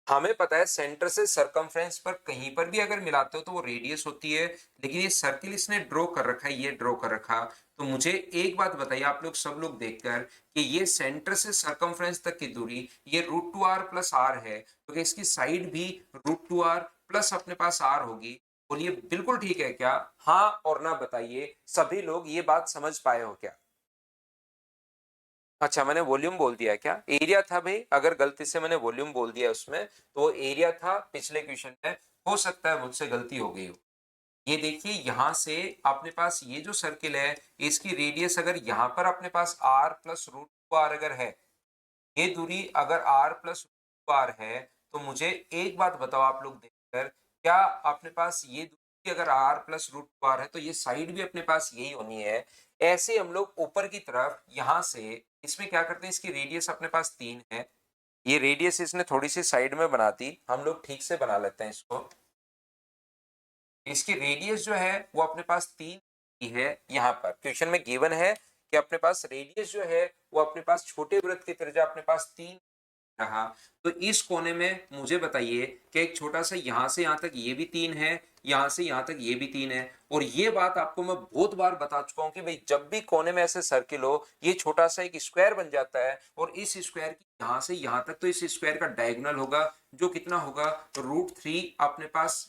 हमें पता है सेंटर से सरकमफ्रेंस पर कहीं पर भी अगर मिलाते हो तो वो रेडियस होती है, लेकिन ये सर्किल इसने ड्रॉ कर रखा है, ये ड्रॉ कर रखा। तो मुझे एक बात बताइए आप लोग सब लोग देखकर कि ये सेंटर से सरकमफ्रेंस तक की दूरी ये √2r प्लस r है, तो इसकी साइड भी √2r प्लस अपने पास r होगी। बोलिए बिल्कुल ठीक है क्या, हाँ और ना बताइए, सभी लोग ये बात समझ पाए हो क्या। अच्छा मैंने वॉल्यूम बोल दिया क्या, एरिया था भाई, अगर गलती से मैंने वॉल्यूम बोल दिया उसमें तो वो एरिया था पिछले क्वेश्चन में, हो सकता है मुझसे गलती हो गई हो। ये देखिए यहां से अपने पास ये जो सर्किल है, इसकी रेडियस अगर यहाँ पर अपने पास r प्लस √2r अगर है, ये दूरी अगर r प्लस √2r है, तो मुझे एक बात बताओ आप लोग देखकर, क्या अपने पास ये दूरी अगर r प्लस √2r है तो ये साइड भी अपने पास यही होनी है। ऐसे हम लोग ऊपर की तरफ यहां से इसमें क्या करते हैं, इसकी रेडियस अपने पास 3 है, ये रेडियस इसने थोड़ी सी साइड में बना दी, हम लोग ठीक से बना लेते हैं इसको। इसकी रेडियस जो है वो अपने पास 3 की है, यहाँ पर क्वेश्चन में गिवन है कि अपने पास रेडियस जो है वो अपने पास छोटे वृत्त की त्रिज्या अपने पास 3 रहा। तो इस कोने में मुझे बताइए कि एक छोटा सा यहाँ से यहाँ तक ये भी 3 है, यहाँ से यहाँ तक ये भी 3 है, और ये बात आपको मैं बहुत बार बता चुका हूं कि भाई जब भी कोने में ऐसे सर्किल हो, ये छोटा सा एक स्क्वायर बन जाता है, और इस स्क्वायर की यहाँ से यहाँ तक तो इस स्क्वायर का डायगोनल होगा जो कितना होगा, √3 अपने पास,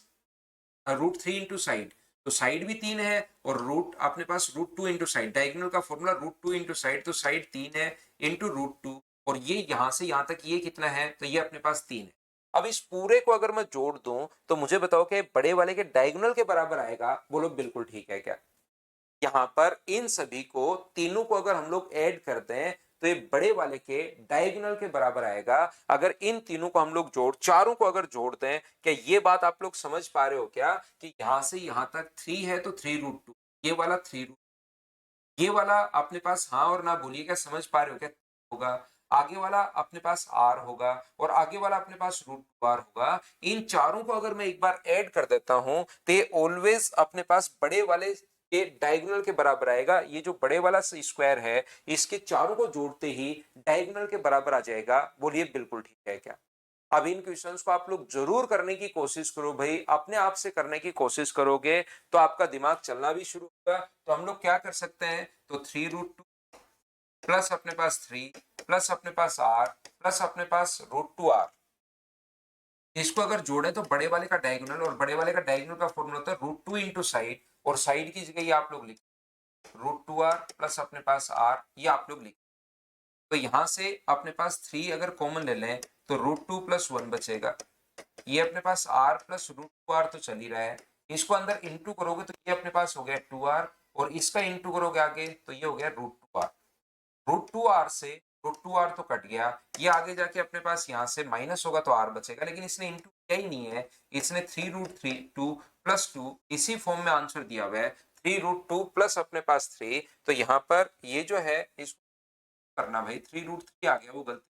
√3 इंटू साइड, तो साइड भी 3 है, और रूट अपने पास √2 इंटू साइड, डायगोनल का फॉर्मूला √2 इंटू साइड, तो साइड 3 है इंटू √2, और ये यहां से यहां तक ये कितना है, तो ये अपने पास 3 है। अब इस पूरे को अगर मैं जोड़ दूं तो मुझे बताओ कि बड़े वाले के डायगोनल के बराबर आएगा, बोलो बिल्कुल ठीक है क्या। यहाँ पर इन सभी को तीनों को अगर हम लोग ऐड करते हैं तो ये बड़े वाले के डायगोनल के बराबर आएगा। अगर इन तीनों को हम लोग चारों को अगर जोड़ दें, क्या ये बात आप लोग समझ पा रहे हो क्या कि यहां से यहां तक 3 है तो 3√2, ये वाला 3, ये वाला अपने पास हाँ और ना बोलिए, क्या समझ पा रहे हो क्या होगा, आगे वाला अपने पास r होगा और आगे वाला अपने पास √2r होगा। इन चारों को अगर मैं एक बार ऐड कर देता हूं तो ये ऑलवेज अपने पास बड़े वाले के डायगोनल के बराबर आएगा। ये जो बड़े वाला स्क्वायर है इसके चारों को जोड़ते ही डायगोनल के बराबर आ जाएगा। बोलिए बिल्कुल ठीक है क्या। अब इन क्वेश्चंस को आप लोग जरूर करने की कोशिश करो भाई, अपने आप से करने की कोशिश करोगे तो आपका दिमाग चलना भी शुरू होगा। तो हम लोग क्या कर सकते हैं, तो 3√2 प्लस अपने पास 3 प्लस अपने पास r प्लस अपने पास √2r, इसको अगर जोड़े तो बड़े वाले का डायगोनल, और बड़े वाले का डायगोनल का फॉर्मूला होता है √2 इंटू साइड, और साइड की जगह ये आप लोग लिख √2r प्लस अपने पास r, ये आप लोग लिख। तो यहाँ से अपने पास 3 अगर कॉमन ले लें तो √2 + 1 बचेगा। ये अपने पास r + √2r तो चल ही रहा है, इसको अंदर इंटू करोगे तो ये अपने पास हो गया 2r, और इसका इंटू करोगे आगे तो ये हो गया √2r। √2r से √2r तो कट गया, ये आगे जाके अपने पास यहाँ से माइनस होगा तो r बचेगा, लेकिन इसने इंटू किया ही नहीं है, इसने 3√2 + 2 इसी फॉर्म में आंसर दिया हुआ है, 3√2 प्लस अपने पास 3, तो यहाँ पर ये जो है इसको करना भाई 3√3 आ गया, वो गलती,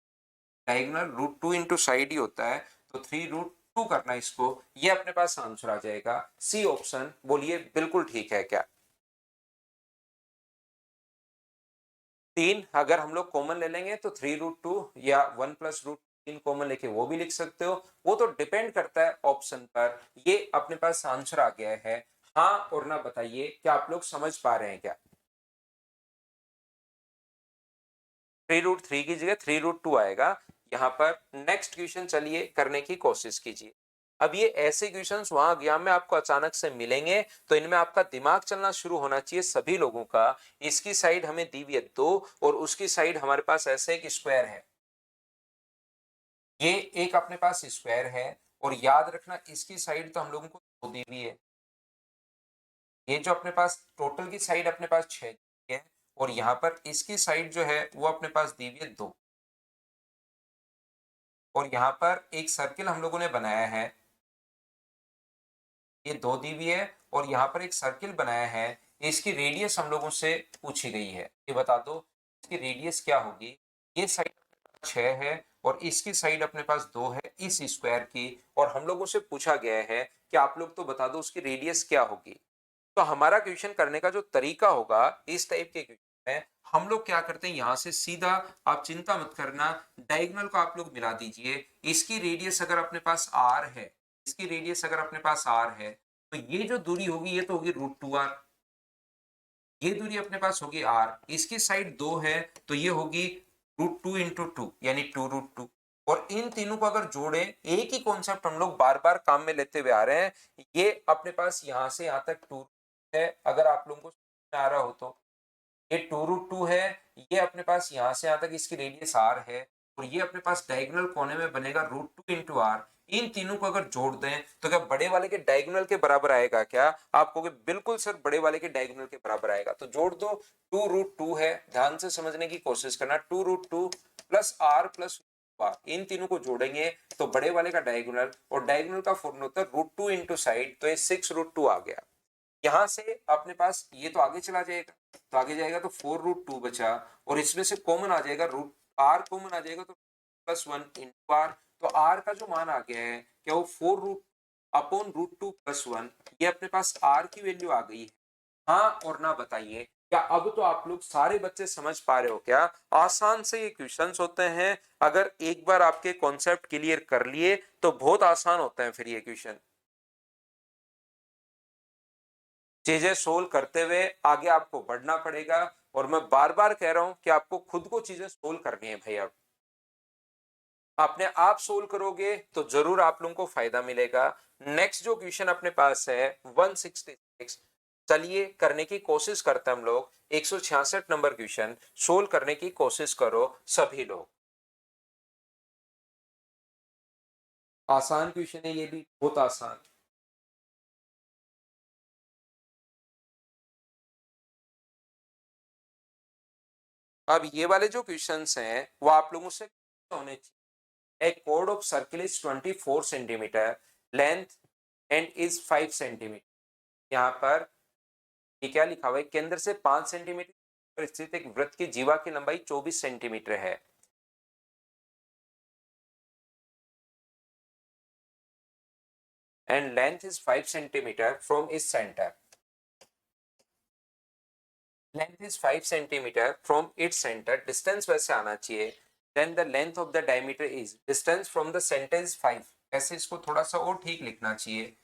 डायगोनल √2 इंटू साइड ही होता है, तो 3√2 करना इसको, ये अपने पास आंसर आ जाएगा सी ऑप्शन। बोलिए बिल्कुल ठीक है क्या? 3 अगर हम लोग कॉमन ले लेंगे तो 3√2 या 1 + √3 कॉमन लेके वो भी लिख सकते हो, वो तो डिपेंड करता है ऑप्शन पर। ये अपने पास आंसर आ गया है, हाँ और ना बताइए, क्या आप लोग समझ पा रहे हैं क्या? 3√3 की जगह 3√2 आएगा यहाँ पर। नेक्स्ट क्वेश्चन चलिए करने की कोशिश कीजिए। अब ये ऐसे क्वेश्चंस वहां एग्जाम में आपको अचानक से मिलेंगे, तो इनमें आपका दिमाग चलना शुरू होना चाहिए सभी लोगों का। इसकी साइड हमें दी हुई है 2 और उसकी साइड हमारे पास ऐसे एक स्क्वायर है, ये एक अपने पास स्क्वायर है, और याद रखना इसकी साइड तो हम लोगों को 2 दी हुई है। ये जो अपने पास टोटल की साइड अपने पास 6 है, और यहाँ पर इसकी साइड जो है वो अपने पास दी हुई है 2, और यहाँ पर एक सर्किल हम लोगों ने बनाया है, ये 2 दी हुई है, और यहाँ पर एक सर्किल बनाया है, इसकी रेडियस हम लोगों से पूछी गई है, ये बता दो इसकी रेडियस क्या होगी। ये साइड 6 है और इसकी साइड अपने पास 2 है इस स्क्वायर की, और हम लोगों से पूछा गया है कि आप लोग तो बता दो उसकी रेडियस क्या होगी। तो हमारा क्वेश्चन करने का जो तरीका होगा, इस टाइप के क्वेश्चन में हम लोग क्या करते हैं, यहां से सीधा, आप चिंता मत करना, डायगोनल को आप लोग मिला दीजिए। इसकी रेडियस अगर अपने पास r है, इसकी रेडियस अगर अपने पास r है, तो ये जो दूरी होगी ये तो होगी √2r, ये दूरी अपने पास होगी r, इसकी साइड 2 है तो ये होगी √2 इंटू 2 यानी 2√2। और इन तीनों को अगर जोड़े, एक ही कॉन्सेप्ट हम लोग बार बार काम में लेते हुए आ रहे हैं, ये अपने पास यहां से यहां तक 2 है, अगर आप लोगों को समझ में आ रहा हो तो ये 2√2 है, ये अपने पास यहां से यहां तक इसकी रेडियस r है, और ये अपने पास डायगोनल कोने में बनेगा √2 इंटू r। इन तीनों को अगर जोड़ दें तो क्या बड़े वाले के डायगोनल के बराबर आएगा क्या? आप कहोगे बिल्कुल सर बड़े वाले के डायगोनल के बराबर आएगा, तो जोड़ दो। 2√2 है, ध्यान से समझने की कोशिश करना, 2√2 प्लस r प्लस इन तीनों को जोड़ेंगे तो बड़े वाले का डायगोनल, और डायगोनल का फॉर्मूला होता है √2 इंटू साइड, तो ये 6√2 आ गया। यहां से अपने पास ये तो आगे चला जाएगा, तो आगे जाएगा तो 4√2 बचा, और इसमें से कॉमन आ जाएगा रूट r कॉमन आ जाएगा, तो +1 इंटू r, तो r का जो मान आ गया है क्या वो 4√2 + 1, ये अपने पास r की वैल्यू आ गई है, हाँ और ना बताइए। क्या अब तो आप लोग सारे बच्चे समझ पा रहे हो क्या? आसान से ये क्वेश्चंस होते हैं, अगर एक बार आपके कॉन्सेप्ट क्लियर कर लिए तो बहुत आसान होते हैं फिर ये क्वेश्चन। चीजें सोल्व करते हुए आगे आपको बढ़ना पड़ेगा, और मैं बार बार कह रहा हूं कि आपको खुद को चीजें सोल्व करनी है भाई। अब अपने आप सोल्व करोगे तो जरूर आप लोगों को फायदा मिलेगा। नेक्स्ट जो क्वेश्चन अपने पास है 166, चलिए करने की कोशिश करते हैं हम लोग। 166 नंबर क्वेश्चन सोल्व करने की कोशिश करो सभी लोग। आसान क्वेश्चन है ये भी, बहुत आसान। अब ये वाले जो क्वेश्चंस हैं वो आप लोगों से होने चाहिए। A chord of circle is 24 centimetre length and is 5 centimetre. यहाँ पर ये क्या लिखा हुआ है, केंद्र से 5 सेंटीमीटर पर स्थित एक वृत्त की जीवा की लंबाई 24 सेंटीमीटर है, and length is 5 centimetre from इस centre. Length is 5 centimetre from its centre, distance वैसे आना चाहिए, then the length of the diameter is, distance from the centre is 5, ऐसे इसको थोड़ा सा और ठीक लिखना चाहिए।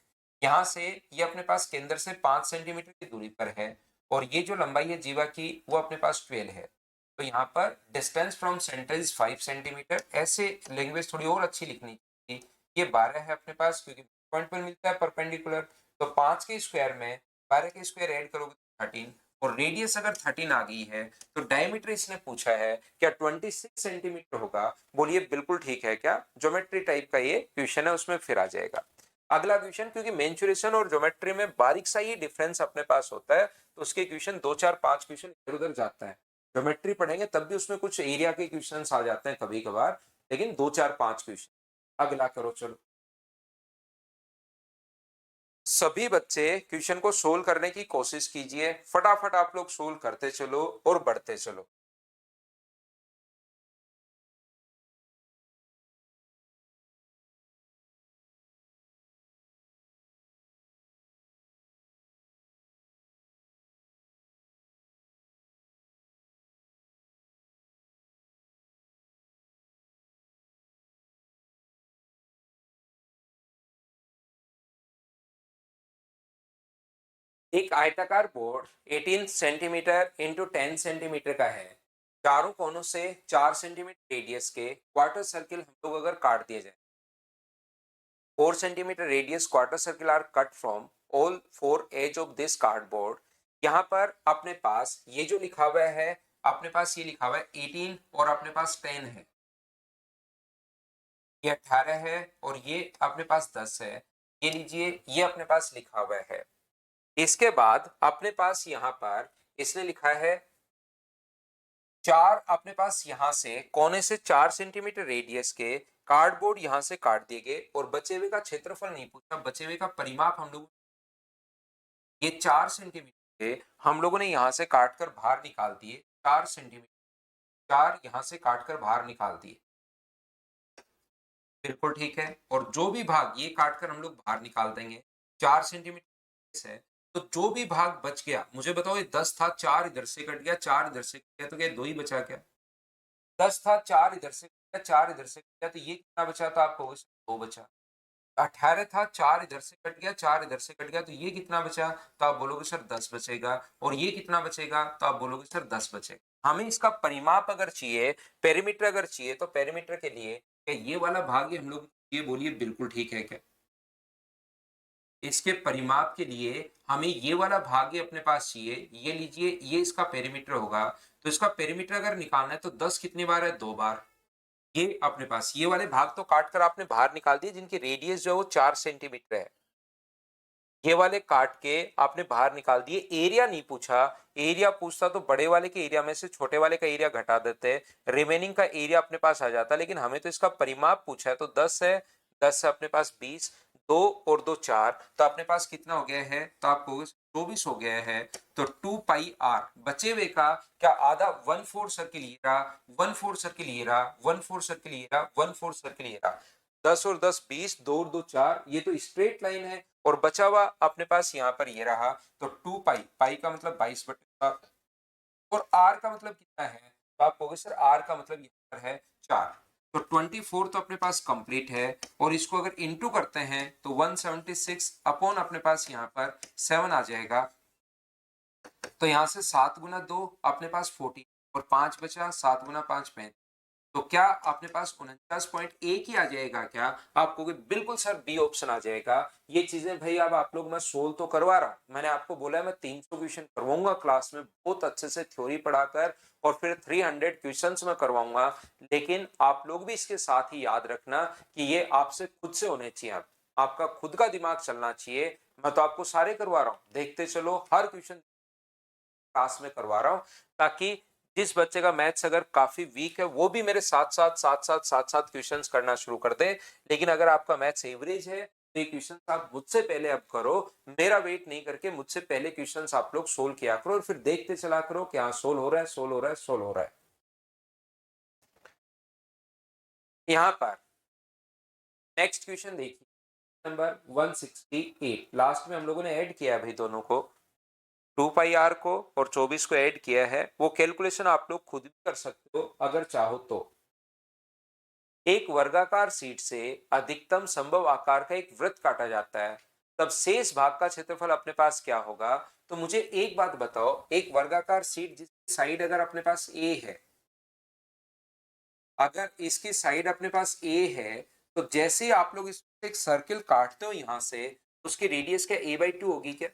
यहाँ से ये अपने पास केंद्र से 5 सेंटीमीटर की दूरी पर है, और ये जो लंबाई है जीवा की वो अपने पास 12 है, तो यहाँ पर distance from centre is 5 centimetre, ऐसे लैंग्वेज थोड़ी और अच्छी लिखनी चाहिए। ये 12 है अपने पास क्योंकि पॉइंट पर मिलता है परपेंडिकुलर, तो 5 के स्क्वायर में 12 के स्क्वायर ऐड करोगे 13, और रेडियस अगर 13 आ गई है तो डायमीटर इसने पूछा है क्या 26 सेंटीमीटर होगा। बोलिए बिल्कुल ठीक है क्या। ज्योमेट्री टाइप का ये क्वेश्चन है, उसमें फिर आ जाएगा अगला क्वेश्चन, क्योंकि मेंसुरेशन और ज्योमेट्री में बारीक सा ही डिफरेंस अपने पास होता है तो उसके क्वेश्चन 2 4 5 क्वेश्चन इधर उधर जाता है। ज्योमेट्री पढ़ेंगे तब भी उसमें कुछ एरिया के क्वेश्चन आ जाते हैं कभी कभार, लेकिन 2 4 5 क्वेश्चन। अगला करो चलो। सभी बच्चे क्वेश्चन को सोल्व करने की कोशिश कीजिए, फटाफट आप लोग सोल्व करते चलो और बढ़ते चलो। एक आयताकार बोर्ड 18 सेंटीमीटर इंटू 10 सेंटीमीटर का है। चारों कोनों से 4 सेंटीमीटर रेडियस के क्वार्टर सर्किल हम लोग अगर काट दिए जाए, 4 centimetre radius quarter circle are cut from all 4 edge of this cardboard. यहाँ पर अपने पास ये जो लिखा हुआ है, अपने पास ये लिखा हुआ है 18 और अपने पास 10 है, ये 18 है और ये अपने पास 10 है। ये लीजिए ये अपने पास लिखा हुआ है। इसके बाद अपने पास यहाँ पर इसने लिखा है चार, अपने पास यहां से कोने से 4 सेंटीमीटर रेडियस के कार्डबोर्ड यहां से काट दिए गए और बचे हुए का क्षेत्रफल नहीं पूछा, बचे हुए का परिमाप हम लोग ये 4 सेंटीमीटर थे, हम लोगों ने यहां से काटकर बाहर निकाल दिए 4 सेंटीमीटर। 4 यहां से काटकर बाहर निकाल दिए, बिल्कुल ठीक है। और जो भी भाग ये काटकर हम लोग बाहर निकाल देंगे 4 सेंटीमीटर है, तो जो भी भाग बच गया मुझे बताओ, ये 10 था, 4 इधर से कट गया, 4 इधर से कट गया, तो क्या 2 ही बचा क्या। 10 था, 4 इधर से कट गया, 4 इधर से कट गया, तो ये कितना बचा था आपको, 2 बचा। 18 था, 4 इधर से कट गया, 4 इधर से कट गया, तो ये कितना बचा, तो आप बोलोगे सर 10 बचेगा। और ये कितना बचेगा, तो आप बोलोगे सर 10 बचेगा। हमें इसका परिमाप अगर चाहिए, पेरीमीटर अगर चाहिए, तो पेरीमीटर के लिए क्या ये वाला भाग ही हम लोग, ये बोलिए बिल्कुल ठीक है क्या। इसके परिमाप के लिए हमें ये वाला भाग ही अपने पास चाहिए, ये लीजिए ये इसका पेरीमीटर होगा। तो इसका पेरीमीटर अगर निकालना है तो 10 कितनी बार है, 2 बार। ये अपने पास ये वाले भाग तो काट कर आपने बाहर निकाल दिए जिनकी रेडियस जो है वो 4 सेंटीमीटर है, ये वाले काट के आपने बाहर निकाल दिए। एरिया नहीं पूछा, एरिया पूछता तो बड़े वाले के एरिया में से छोटे वाले का एरिया घटा देते, रिमेनिंग का एरिया अपने पास आ जाता, लेकिन हमें तो इसका परिमाप पूछा है। तो 10 है, 10 है अपने पास 20, 2 और 2 4, तो अपने पास कितना हो गया है, तो आपको 24 हो गया है। तो 2 पाई आर बचे हुए का क्या आधा 1/4 सर्किल ये रहा, 1/4 सर्किल ये रहा, 1/4 सर्किल ये रहा, 1/4 सर्किल ये रहा। 10 और 10 20, 2 और 2 4, ये तो स्ट्रेट लाइन है। और बचा हुआ अपने पास यहाँ पर ये रहा, तो 2 पाई, पाई का मतलब 22/7, और आर का मतलब कितना है, तो आप कहोगे सर आर का मतलब यहाँ पर है 4। तो 24 तो अपने पास कंप्लीट है, और इसको अगर इंटू करते हैं तो 176 अपॉन अपने पास यहाँ पर 7 आ जाएगा। तो यहाँ से 7 गुना 2 अपने पास 40, और 5 बचा, 7 गुना 5 35। तो क्या अपने पास 49.1 ही आ जाएगा क्या, आप कहोगे बिल्कुल सर बी ऑप्शन आ जाएगा। ये चीजें भाई अब आप लोग मैं सोल्व तो करवा रहा हूं, मैंने आपको बोला है मैं 300 क्वेश्चन करवाऊंगा क्लास में, बहुत अच्छे से थ्योरी पढ़ाकर, और फिर 300 क्वेश्चंस में करवाऊंगा। लेकिन आप लोग भी इसके साथ ही याद रखना कि ये आपसे खुद से होने चाहिए, आपका खुद का दिमाग चलना चाहिए। मैं तो आपको सारे करवा रहा हूँ, देखते चलो, हर क्वेश्चन क्लास में करवा रहा हूँ, ताकि जिस बच्चे का मैथ्स अगर काफी वीक है वो भी मेरे साथ साथ क्वेश्चंस करना शुरू कर दे। लेकिन अगर आपका मैथ्स एवरेज है तो ये क्वेश्चंस आप मुझसे पहले अब करो, मेरा वेट नहीं करके मुझसे पहले क्वेश्चंस आप लोग सोल्व किया करो, और फिर देखते चला करो कि हाँ सोल्व हो रहा है, सोल्व हो रहा है, सोल्व हो रहा है। यहाँ पर नेक्स्ट क्वेश्चन देखिए, नंबर 168, लास्ट में हम लोगों ने ऐड किया है भाई दोनों को, 2 पाई आर को और 24 को ऐड किया है। वो कैलकुलेशन आप लोग खुद भी कर सकते हो अगर चाहो तो। एक वर्गाकार शीट से अधिकतम संभव आकार का एक वृत्त काटा जाता है, तब शेष भाग का क्षेत्रफल अपने पास क्या होगा। तो मुझे एक बात बताओ, एक वर्गाकार शीट जिसकी साइड अगर अपने पास ए है, अगर इसकी साइड अपने पास ए है, तो जैसे ही आप लोग इस एक सर्किल काटते हो यहां से, उसकी रेडियस क्या a/2 होगी क्या।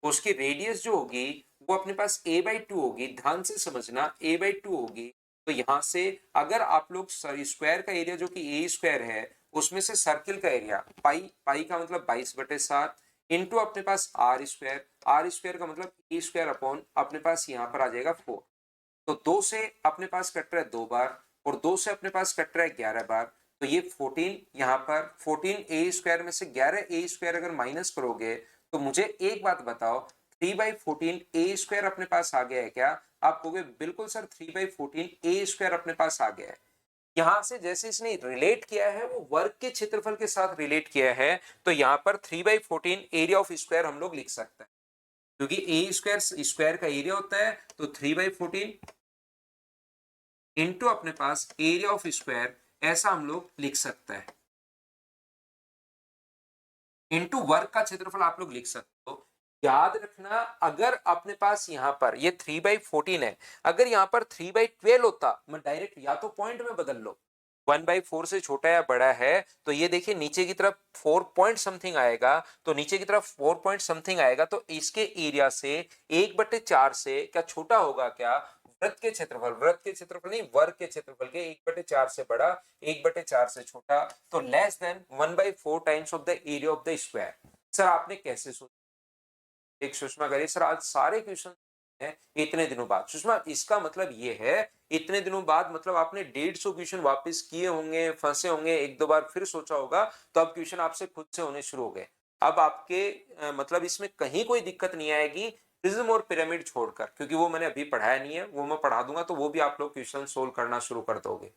तो उसकी रेडियस जो होगी वो अपने पास a/2 होगी। ध्यान से समझना, a/2 होगी। तो यहां से अगर आप लोग स्क्वायर का एरिया जो कि ए स्क्वायर है, उसमें से सर्किल का एरिया पाई का मतलब 22/7 इंटू अपने पास आर स्क्वायर का मतलब ए स्क्वायर अपॉन अपने पास यहाँ पर आ जाएगा 4। तो 2 से अपने पास कट रहा है 2 बार और 2 से अपने पास कट रहा है 11 बार। तो ये 14 यहाँ पर 14 ए स्क्वायर में से 11 ए स्क्वायर अगर माइनस करोगे तो मुझे एक बात बताओ, 3/14 ए स्क्वायर अपने पास आ गया है क्या? आप कहोगे बिल्कुल सर 3/14 ए स्क्वायर अपने पास आ गया है। यहां से जैसे इसने रिलेट किया है वो वर्ग के क्षेत्रफल के साथ रिलेट किया है, तो यहाँ पर 3/14 एरिया ऑफ स्क्वायर हम लोग लिख सकते हैं, क्योंकि ए स्क्वायर स्क्वायर का एरिया होता है। तो 3/14 इंटू अपने पास एरिया ऑफ स्क्वायर, ऐसा हम लोग लिख सकते हैं। इंटू वर्ग का क्षेत्रफल आप लोग लिख सकते हो। याद रखना, अगर अपने पास यहां पर ये 3/14 है, अगर यहां पर 3/12 होता, मैं डायरेक्ट या तो पॉइंट में बदल लो, 1/4 से छोटा या बड़ा है, तो ये देखिए नीचे की तरफ 4 पॉइंट समथिंग आएगा। तो नीचे की तरफ 4 पॉइंट समथिंग आएगा, तो इसके एरिया से 1/4 से क्या छोटा होगा क्या? वृत्त के क्षेत्रफल नहीं, वर्ग के क्षेत्रफल के 1/4 से बड़ा, 1/4 से छोटा, तो less than 1/4 times of the area of the square. Sir आपने कैसे सोचा? एक सुषमा करिए, सर आज सारे क्वेश्चन हैं इतने दिनों बाद। सुषमा इसका मतलब ये है इतने दिनों बाद मतलब आपने 150 क्वेश्चन वापस किए होंगे, फंसे होंगे, एक दो बार फिर सोचा होगा, तो अब क्वेश्चन आपसे खुद से होने शुरू हो गए। अब आपके मतलब इसमें कहीं कोई दिक्कत नहीं आएगी प्रिज्म और पिरामिड छोड़कर, क्योंकि वो मैंने अभी पढ़ाया नहीं है, वो मैं पढ़ा दूंगा तो वो भी आप लोग क्वेश्चन सोल्व करना शुरू कर दोगे।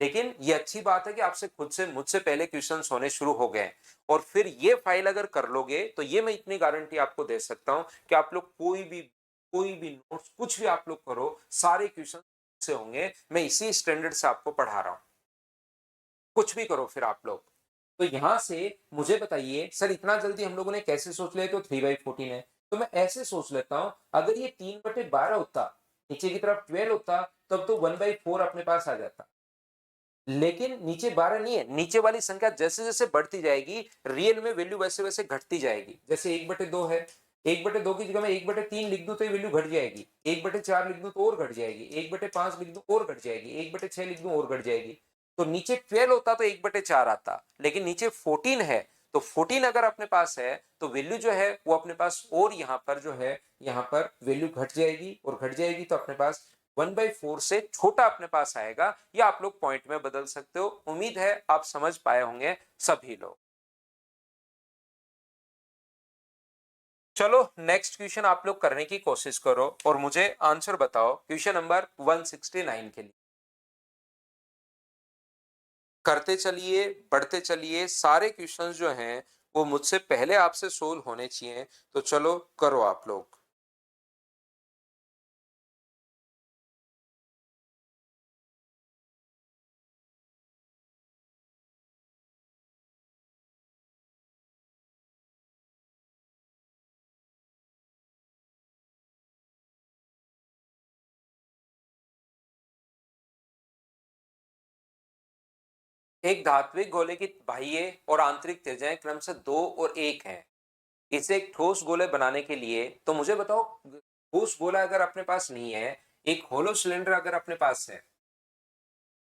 लेकिन ये अच्छी बात है कि आपसे खुद से मुझसे पहले क्वेश्चंस होने शुरू हो गए, और फिर ये फाइल अगर कर लोगे तो ये मैं इतनी गारंटी आपको दे सकता हूं कि आप लोग कोई भी नोट्स कुछ भी आप लोग करो, सारे क्वेश्चन से होंगे। मैं इसी स्टैंडर्ड से आपको पढ़ा रहा हूं, कुछ भी करो फिर आप लोग। तो यहां से मुझे बताइए सर इतना जल्दी हम लोगों ने कैसे सोच लिया तो 3/14 है? तो मैं ऐसे सोच लेता हूं, अगर ये 3/12 होता, नीचे की तरफ 12 होता, तब तो 1/4 अपने पास आ जाता। लेकिन नीचे 12 नहीं है, नीचे वाली संख्या जैसे जैसे बढ़ती जाएगी रियल में वैल्यू वैसे वैसे घटती जाएगी। जैसे 1/2 है, 1/2 की जगह मैं 1/3 लिख दूं तो ये वैल्यू घट जाएगी, 1/4 लिख दूं तो और घट जाएगी, 1/5 लिख दूं और घट जाएगी, 1/6 लिख दूं और घट जाएगी। तो नीचे 12 होता तो 1/4 आता, लेकिन नीचे 14 है, तो 14 अगर अपने पास है तो वैल्यू जो है वो अपने पास और यहाँ पर जो है, यहाँ पर वैल्यू घट जाएगी, और घट जाएगी तो अपने पास 1/4 से छोटा अपने पास आएगा। या आप लोग पॉइंट में बदल सकते हो। उम्मीद है आप समझ पाए होंगे सभी लोग। चलो नेक्स्ट क्वेश्चन आप लोग करने की कोशिश करो और मुझे आंसर बताओ क्वेश्चन नंबर 169 के लिए। करते चलिए, बढ़ते चलिए, सारे क्वेश्चंस जो हैं वो मुझसे पहले आपसे सोल्व होने चाहिए, तो चलो करो आप लोग। एक धात्विक गोले की बाह्य और आंतरिक त्रिज्याएं क्रमशः 2 और 1 हैं। इसे एक ठोस गोले बनाने के लिए, तो मुझे बताओ ठोस गोला अगर अपने पास नहीं है, एक होलो सिलेंडर अगर अपने पास है,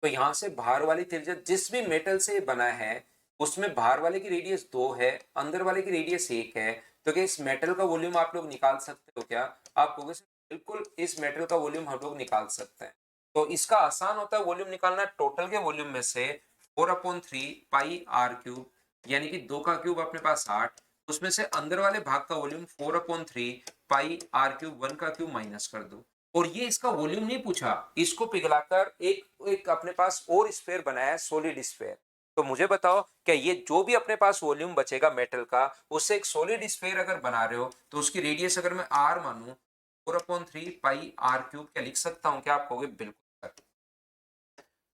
तो यहां से बाहर वाली त्रिज्या जिस भी मेटल से बना है उसमें बाहर वाले की रेडियस 2 है, अंदर वाले की रेडियस 1 है। तो क्या इस मेटल का वॉल्यूम आप लोग निकाल सकते हो क्या? आप कहोगे "सर, बिल्कुल इस मेटल का वॉल्यूम हम लोग निकाल सकते हैं"। तो इसका आसान होता है वॉल्यूम निकालना, टोटल के वॉल्यूम में से 4/3 पाई r³ यानी कि 2 का क्यूब अपने पास 8, उसमें से अंदर वाले भाग का वॉल्यूम 4/3 पाई r³ 1 का क्यूब माइनस कर दो। और ये इसका वॉल्यूम नहीं पूछा, इसको पिघलाकर एक एक अपने पास और स्फीयर बनाया है, सॉलिड स्फीयर। तो मुझे बताओ क्या ये जो भी अपने पास वॉल्यूम बचेगा मेटल का, उससे एक सॉलिड स्फीयर अगर बना रहे हो तो उसकी रेडियस अगर मैं r मानूं 4/3 पाई r³ क्या लिख सकता हूं क्या? आप कहोगे बिल्कुल।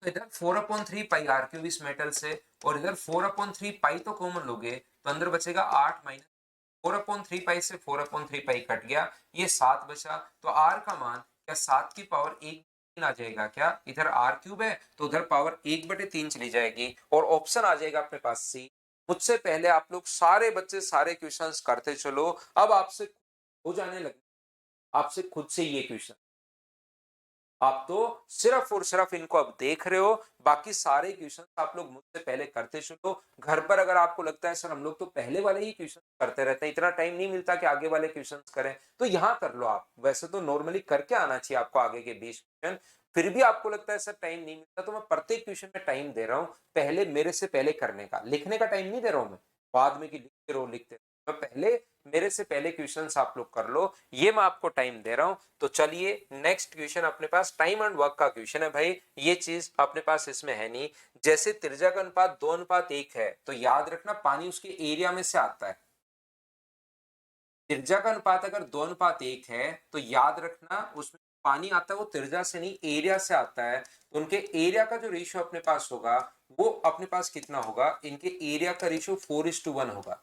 तो इधर 4/3 पाई r³ इस मेटल से, और इधर 4/3 पाई तो कॉमन लोगे, तो अंदर बचेगा 8 माइनस 4/3 पाई से 4/3 पाई कट गया, ये 7 बचा। तो r का मान क्या 7 की पावर 1/3 आ जाएगा क्या? इधर r³ है तो उधर पावर 1/3 चली जाएगी, और ऑप्शन आ जाएगा अपने पास सी। मुझसे पहले आप लोग सारे बच्चे सारे क्वेश्चंस करते चलो। अब आपसे हो जाने लगे आपसे खुद से ये क्वेश्चन। आप तो सिर्फ और सिर्फ इनको अब देख रहे हो, बाकी सारे क्वेश्चन आप लोग मुझसे पहले करते चलो। घर पर अगर आपको लगता है सर हम लोग तो पहले वाले ही क्वेश्चन करते रहते हैं, इतना टाइम नहीं मिलता कि आगे वाले क्वेश्चन करें, तो यहाँ कर लो आप। वैसे तो नॉर्मली करके आना चाहिए आपको आगे के 20 क्वेश्चन, फिर भी आपको लगता है सर टाइम नहीं मिलता, तो मैं प्रत्येक क्वेश्चन में टाइम दे रहा हूँ पहले मेरे से पहले करने का। लिखने का टाइम नहीं दे रहा हूँ मैं बाद में कि लिखते रहो लिखते रहो, मैं पहले मेरे से पहले क्वेश्चंस आप लोग कर लो, ये मैं आपको टाइम दे रहा हूं। तो चलिए नेक्स्ट क्वेश्चन अपने पास टाइम एंड वर्क का क्वेश्चन है भाई, ये चीज अपने पास इसमें है नहीं। जैसे त्रिज्या का अनुपात 2:1 है, तो याद रखना पानी उसके एरिया में से आता है। त्रिज्या का अनुपात अगर 2:1 है तो याद रखना उसमें पानी आता है वो त्रिज्या से नहीं एरिया से आता है, तो उनके एरिया का जो रेशियो अपने पास होगा वो अपने पास कितना होगा, इनके एरिया का रेशियो 4:1 होगा।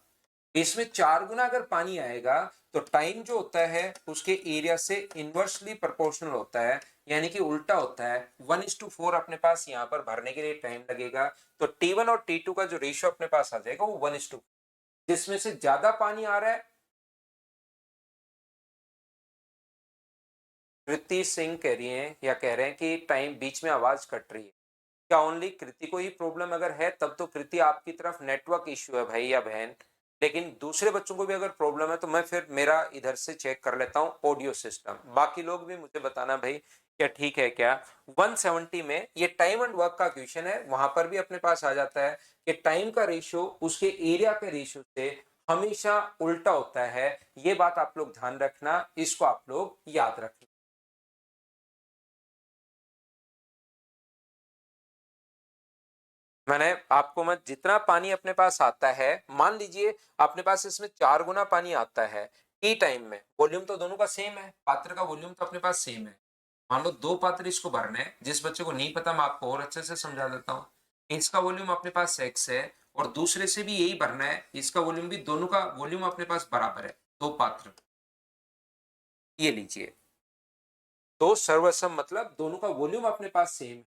इसमें 4 गुना अगर पानी आएगा तो टाइम जो होता है उसके एरिया से इनवर्सली प्रोपोर्शनल होता है, यानी कि उल्टा होता है। 1:4 अपने पास यहाँ पर भरने के लिए टाइम लगेगा, तो T1 और T2 का जो रेशियो अपने पास आ जाएगा वो 1:4। जिसमें से ज्यादा पानी आ रहा है, कृति सिंह कह रही है या कह रहे हैं कि टाइम बीच में आवाज कट रही है। क्या ओनली कृति को ही प्रॉब्लम अगर है तब तो कृति आपकी तरफ नेटवर्क इश्यू है भाई या बहन, लेकिन दूसरे बच्चों को भी अगर प्रॉब्लम है तो मैं फिर मेरा इधर से चेक कर लेता हूँ ऑडियो सिस्टम। बाकी लोग भी मुझे बताना भाई क्या ठीक है क्या। 170 में ये टाइम एंड वर्क का क्वेश्चन है, वहां पर भी अपने पास आ जाता है कि टाइम का रेशियो उसके एरिया के रेशियो से हमेशा उल्टा होता है। ये बात आप लोग ध्यान रखना, इसको आप लोग याद रखना। मैंने आपको मैं जितना पानी अपने पास आता है, मान लीजिए अपने पास इसमें 4 गुना पानी आता है टी टाइम में, वॉल्यूम तो दोनों का सेम है, पात्र का वॉल्यूम तो अपने पास सेम है। मान लो 2 पात्र इसको भरने हैं, जिस बच्चे को नहीं पता मैं आपको और अच्छे से समझा देता हूँ। इसका वॉल्यूम अपने पास x है और दूसरे से भी यही भरना है, इसका वॉल्यूम भी, दोनों का वॉल्यूम अपने पास बराबर है, 2 पात्र। ये लीजिए, तो सर्वसम मतलब दोनों का वॉल्यूम अपने पास सेम।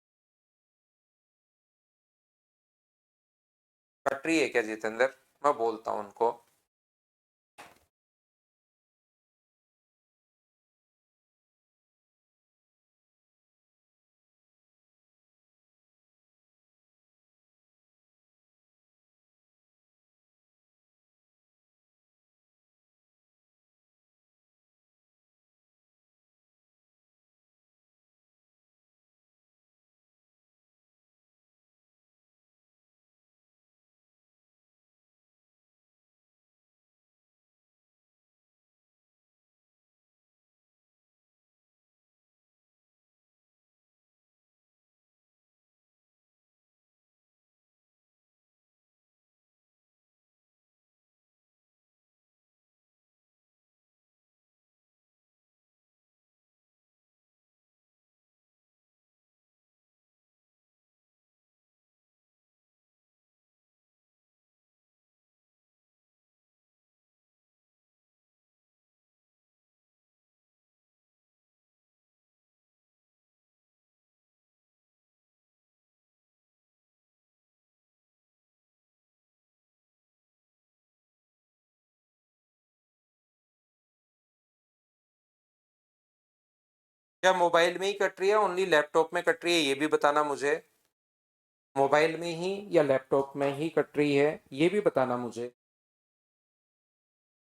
कट रही है क्या जितेंद्र? मैं बोलता हूँ उनको। क्या मोबाइल में ही कट रही है, ओनली लैपटॉप में कट रही है, ये भी बताना मुझे। मोबाइल में ही या लैपटॉप में ही कट रही है, ये भी बताना मुझे।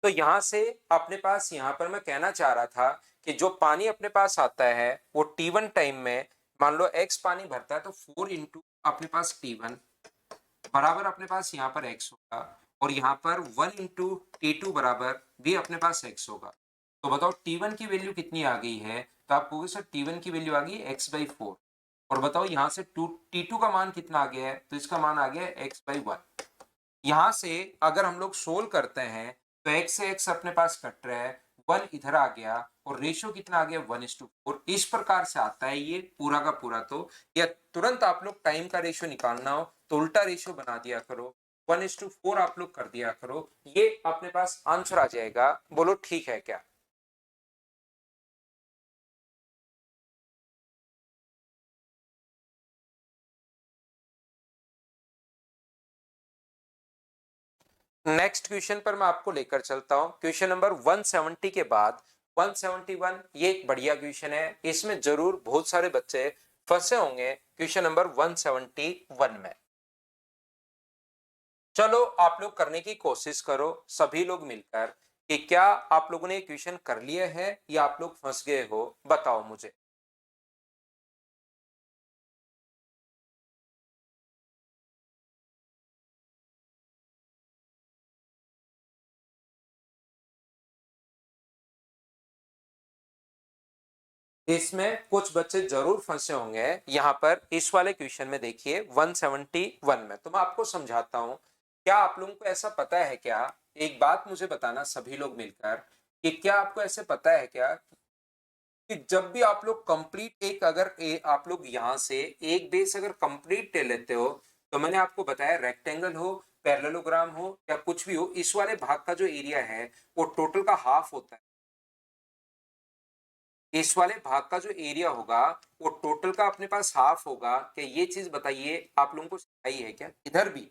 तो यहां से अपने पास, यहां पर मैं कहना चाह रहा था कि जो पानी अपने पास आता है वो T1 टाइम में, मान लो x पानी भरता है तो 4 इंटू अपने पास T1 बराबर अपने पास यहाँ पर x होगा, और यहाँ पर 1 इंटू T2 बराबर भी अपने पास x होगा। तो बताओ T1 की वैल्यू कितनी आ गई है, तो आप कहोगे सर T1 की वैल्यू आ गई x/4। और बताओ यहाँ से T2 का मान कितना आ गया है, तो इसका मान आ गया है x/1। यहां से अगर हम लोग सोल्व करते हैं तो x से x अपने पास कट रहा है, 1 इधर आ गया और रेशियो कितना आ गया 1:4। इस प्रकार से आता है ये पूरा का पूरा। तो या तुरंत आप लोग टाइम का रेशियो निकालना हो तो उल्टा रेशियो बना दिया करो, 1:4 आप लोग कर दिया करो, ये अपने पास आंसर आ जाएगा। बोलो ठीक है क्या? नेक्स्ट क्वेश्चन पर मैं आपको लेकर चलता हूं। क्वेश्चन नंबर 170 के बाद 171, ये एक बढ़िया क्वेश्चन है, इसमें जरूर बहुत सारे बच्चे फंसे होंगे क्वेश्चन नंबर 171 में। चलो आप लोग करने की कोशिश करो सभी लोग मिलकर कि क्या आप लोगों ने क्वेश्चन कर लिया है या आप लोग फंस गए हो, बताओ मुझे। इसमें कुछ बच्चे जरूर फंसे होंगे यहाँ पर इस वाले क्वेश्चन में। देखिए 171 में तो मैं आपको समझाता हूं। क्या आप लोगों को ऐसा पता है क्या, एक बात मुझे बताना सभी लोग मिलकर, कि क्या आपको ऐसे पता है क्या कि जब भी आप लोग कंप्लीट एक अगर आप लोग यहां से एक बेस अगर कंप्लीट ले लेते हो, तो मैंने आपको बताया रेक्टेंगल हो, पैरेललोग्राम हो या कुछ भी हो, इस वाले भाग का जो एरिया है वो टोटल का हाफ होता है। इस वाले भाग का जो एरिया होगा वो टोटल का अपने पास हाफ होगा। क्या ये चीज बताइए आप लोगों को सही है क्या? इधर भी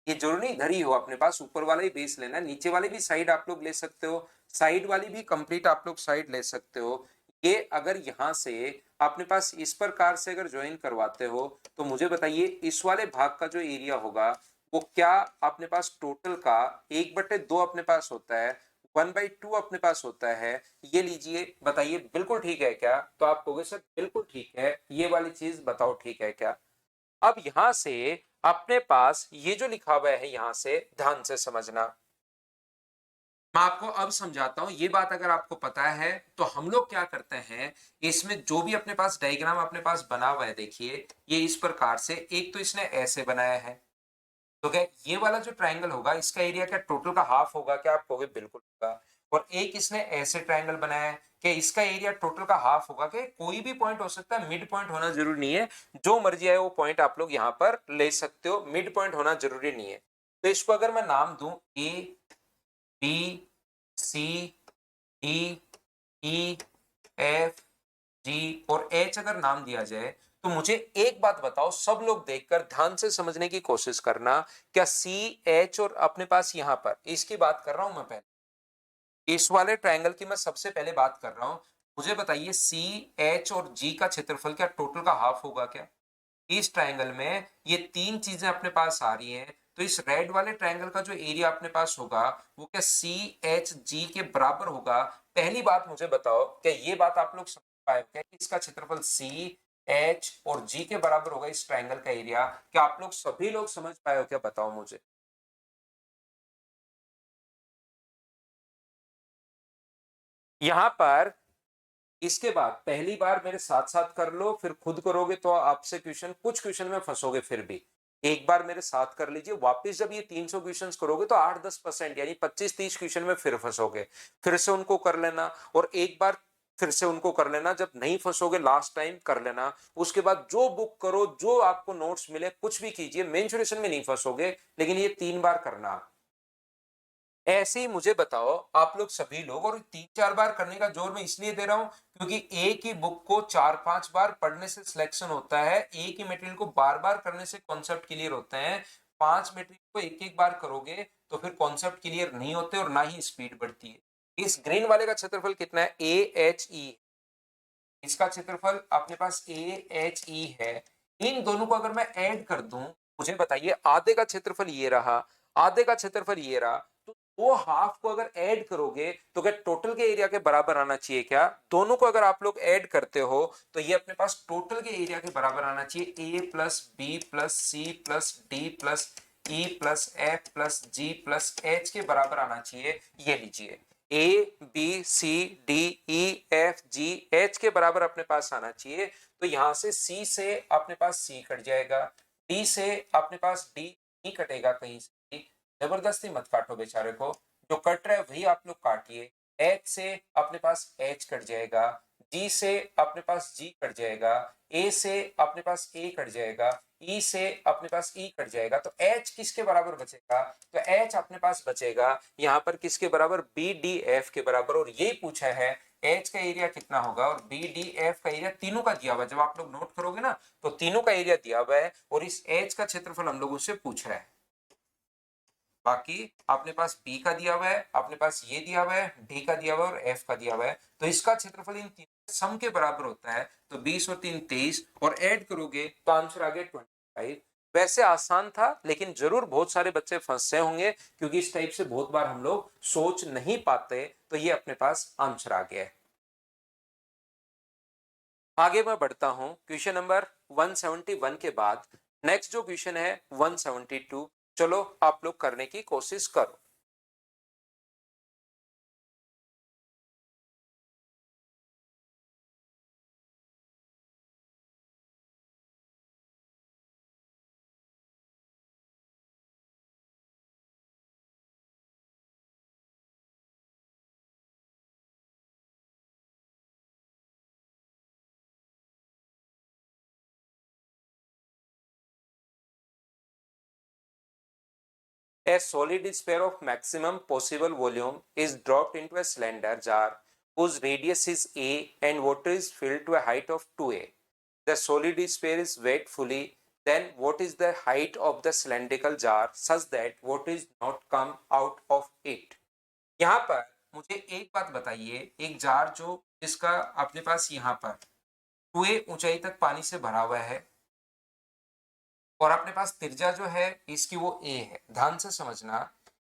ये जरूर नहीं इधर ही हो, अपने पास ऊपर वाला ही बेस लेना है, नीचे वाली भी साइड आप लोग ले सकते हो, साइड वाली भी कंप्लीट आप लोग साइड ले सकते हो। ये अगर यहां से अपने पास इस प्रकार से अगर ज्वाइन करवाते हो, तो मुझे बताइए इस वाले भाग का जो एरिया होगा वो क्या अपने पास टोटल का 1/2 अपने पास होता है, 1/2 अपने पास होता है। ये लीजिए, बताइए बिल्कुल ठीक है क्या? तो आप कहोगे सर बिल्कुल ठीक है, ये वाली चीज बताओ ठीक है क्या। अब यहां से अपने पास ये जो लिखा हुआ है यहां से ध्यान से समझना, मैं आपको अब समझाता हूं। ये बात अगर आपको पता है तो हम लोग क्या करते हैं, इसमें जो भी अपने पास डायग्राम अपने पास बना हुआ है, देखिए ये इस प्रकार से, एक तो इसने ऐसे बनाया है, तो क्या ये वाला जो ट्रायंगल होगा इसका एरिया क्या टोटल का हाफ होगा क्या? आप कहोगे बिल्कुल होगा। और एक इसने ऐसे ट्रायंगल बनाया है कि इसका एरिया टोटल का हाफ होगा। कि कोई भी पॉइंट हो सकता है, मिड पॉइंट होना जरूरी नहीं है, जो मर्जी आए वो पॉइंट आप लोग यहां पर ले सकते हो, मिड पॉइंट होना जरूरी नहीं है। तो इसको अगर मैं नाम दूं A B C D E F G और एच अगर नाम दिया जाए, तो मुझे एक बात बताओ, सब लोग देखकर ध्यान से समझने की कोशिश करना। क्या सी एच और अपने पास यहां पर इसकी बात कर रहा हूं मैं, पहले इस वाले ट्रायंगल की मैं सबसे पहले बात कर रहा हूं। मुझे बताइए सी एच और जी का क्षेत्रफल क्या टोटल का हाफ होगा क्या? इस ट्रायंगल में ये तीन चीजें अपने पास आ रही हैं, तो इस रेड वाले ट्रायंगल का जो एरिया अपने पास होगा वो क्या सी एच जी के बराबर होगा? पहली बात मुझे बताओ, क्या ये बात आप लोग समझ पाए क्या कि इसका क्षेत्रफल सी एच और जी के बराबर होगा इस ट्रायंगल का एरिया? क्या आप लोग सभी लोग समझ पाए हो क्या, बताओ मुझे। यहां पर इसके बाद पहली बार मेरे साथ साथ कर लो, फिर खुद करोगे तो आपसे क्वेश्चन, कुछ क्वेश्चन में फंसोगे, फिर भी एक बार मेरे साथ कर लीजिए। वापस जब ये 300 क्वेश्चंस करोगे तो 8-10% यानी 25-30 क्वेश्चन में फिर फंसोगे, फिर से उनको कर लेना, और एक बार फिर से उनको कर लेना। जब नहीं फंसोगे लास्ट टाइम कर लेना, उसके बाद जो बुक करो, जो आपको नोट्स मिले, कुछ भी कीजिए, मेंसुरेशन में नहीं फंसोगे, लेकिन ये 3 बार करना। ऐसे ही मुझे बताओ आप लोग सभी लोग, और 3-4 बार करने का जोर मैं इसलिए दे रहा हूं क्योंकि एक ही बुक को 4-5 बार पढ़ने से सिलेक्शन होता है, एक ही मटेरियल को बार बार करने से कॉन्सेप्ट क्लियर होते हैं। 5 मटेरियल को एक एक बार करोगे तो फिर कॉन्सेप्ट क्लियर नहीं होते और ना ही स्पीड बढ़ती है। इस ग्रीन वाले का क्षेत्रफल कितना है? ए एच ई, इसका क्षेत्रफल अपने पास ए एच ई है। इन दोनों को अगर मैं ऐड कर दूं, मुझे बताइए आधे का क्षेत्रफल ये रहा, आधे का क्षेत्रफल ये रहा, तो वो हाफ को अगर ऐड करोगे तो क्या टोटल के एरिया के बराबर आना चाहिए क्या? दोनों को अगर आप लोग ऐड करते हो तो ये अपने पास टोटल के एरिया के बराबर आना चाहिए, A plus B plus C plus D plus E plus F plus G plus H के बराबर आना चाहिए। ये लीजिए A B C D E F G H के बराबर अपने पास आना चाहिए। तो यहां से सी से अपने पास सी कट जाएगा, डी से अपने पास डी नहीं कटेगा कहीं से, जबरदस्ती मत काटो बेचारे को, जो कट रहा है वही आप लोग काटिए। एच से अपने पास एच कट जाएगा, जी से अपने पास जी कट जाएगा, ए से अपने पास ए कट जाएगा, ई से अपने पास ई कट जाएगा, तो एच किसके बराबर बचेगा? तो एच अपने पास बचेगा यहाँ पर किसके बराबर? बी डी एफ के बराबर। और ये पूछा है एच का एरिया कितना होगा और बी डी एफ का एरिया, तीनों का दिया हुआ है। जब आप लोग नोट करोगे ना तो तीनों का एरिया दिया हुआ है और इस एच का क्षेत्रफल हम लोग उससे पूछ रहा है। बाकी अपने पास बी का दिया हुआ है, अपने पास ये दिया हुआ है, डी का दिया हुआ है और एफ का दिया हुआ है, तो इसका क्षेत्रफल इन तीनों सम के बराबर होता है। तो 20 और 3 23 और ऐड करोगे तो आंसर आ गया 25। वैसे आसान था, लेकिन जरूर बहुत सारे बच्चे फंसे होंगे, क्योंकि इस टाइप से बहुत बार हम लोग सोच नहीं पाते। तो ये अपने पास आंसर आ गया है। आगे मैं बढ़ता हूं क्वेश्चन नंबर 171 के बाद। नेक्स्ट जो क्वेश्चन है 172, चलो आप लोग करने की कोशिश करो। A solid sphere of maximum possible volume is dropped into a cylinder jar whose radius is A and water is filled to a height of 2a. The solid sphere is weighed fully. Then what is the height of the cylindrical jar such that water is not come out of it? यहाँ पर मुझे एक बात बताइए, एक जार जो जिसका अपने पास यहाँ पर 2a ऊंचाई तक पानी से भरा हुआ है और अपने पास त्रिज्या जो है इसकी वो a है। ध्यान से समझना,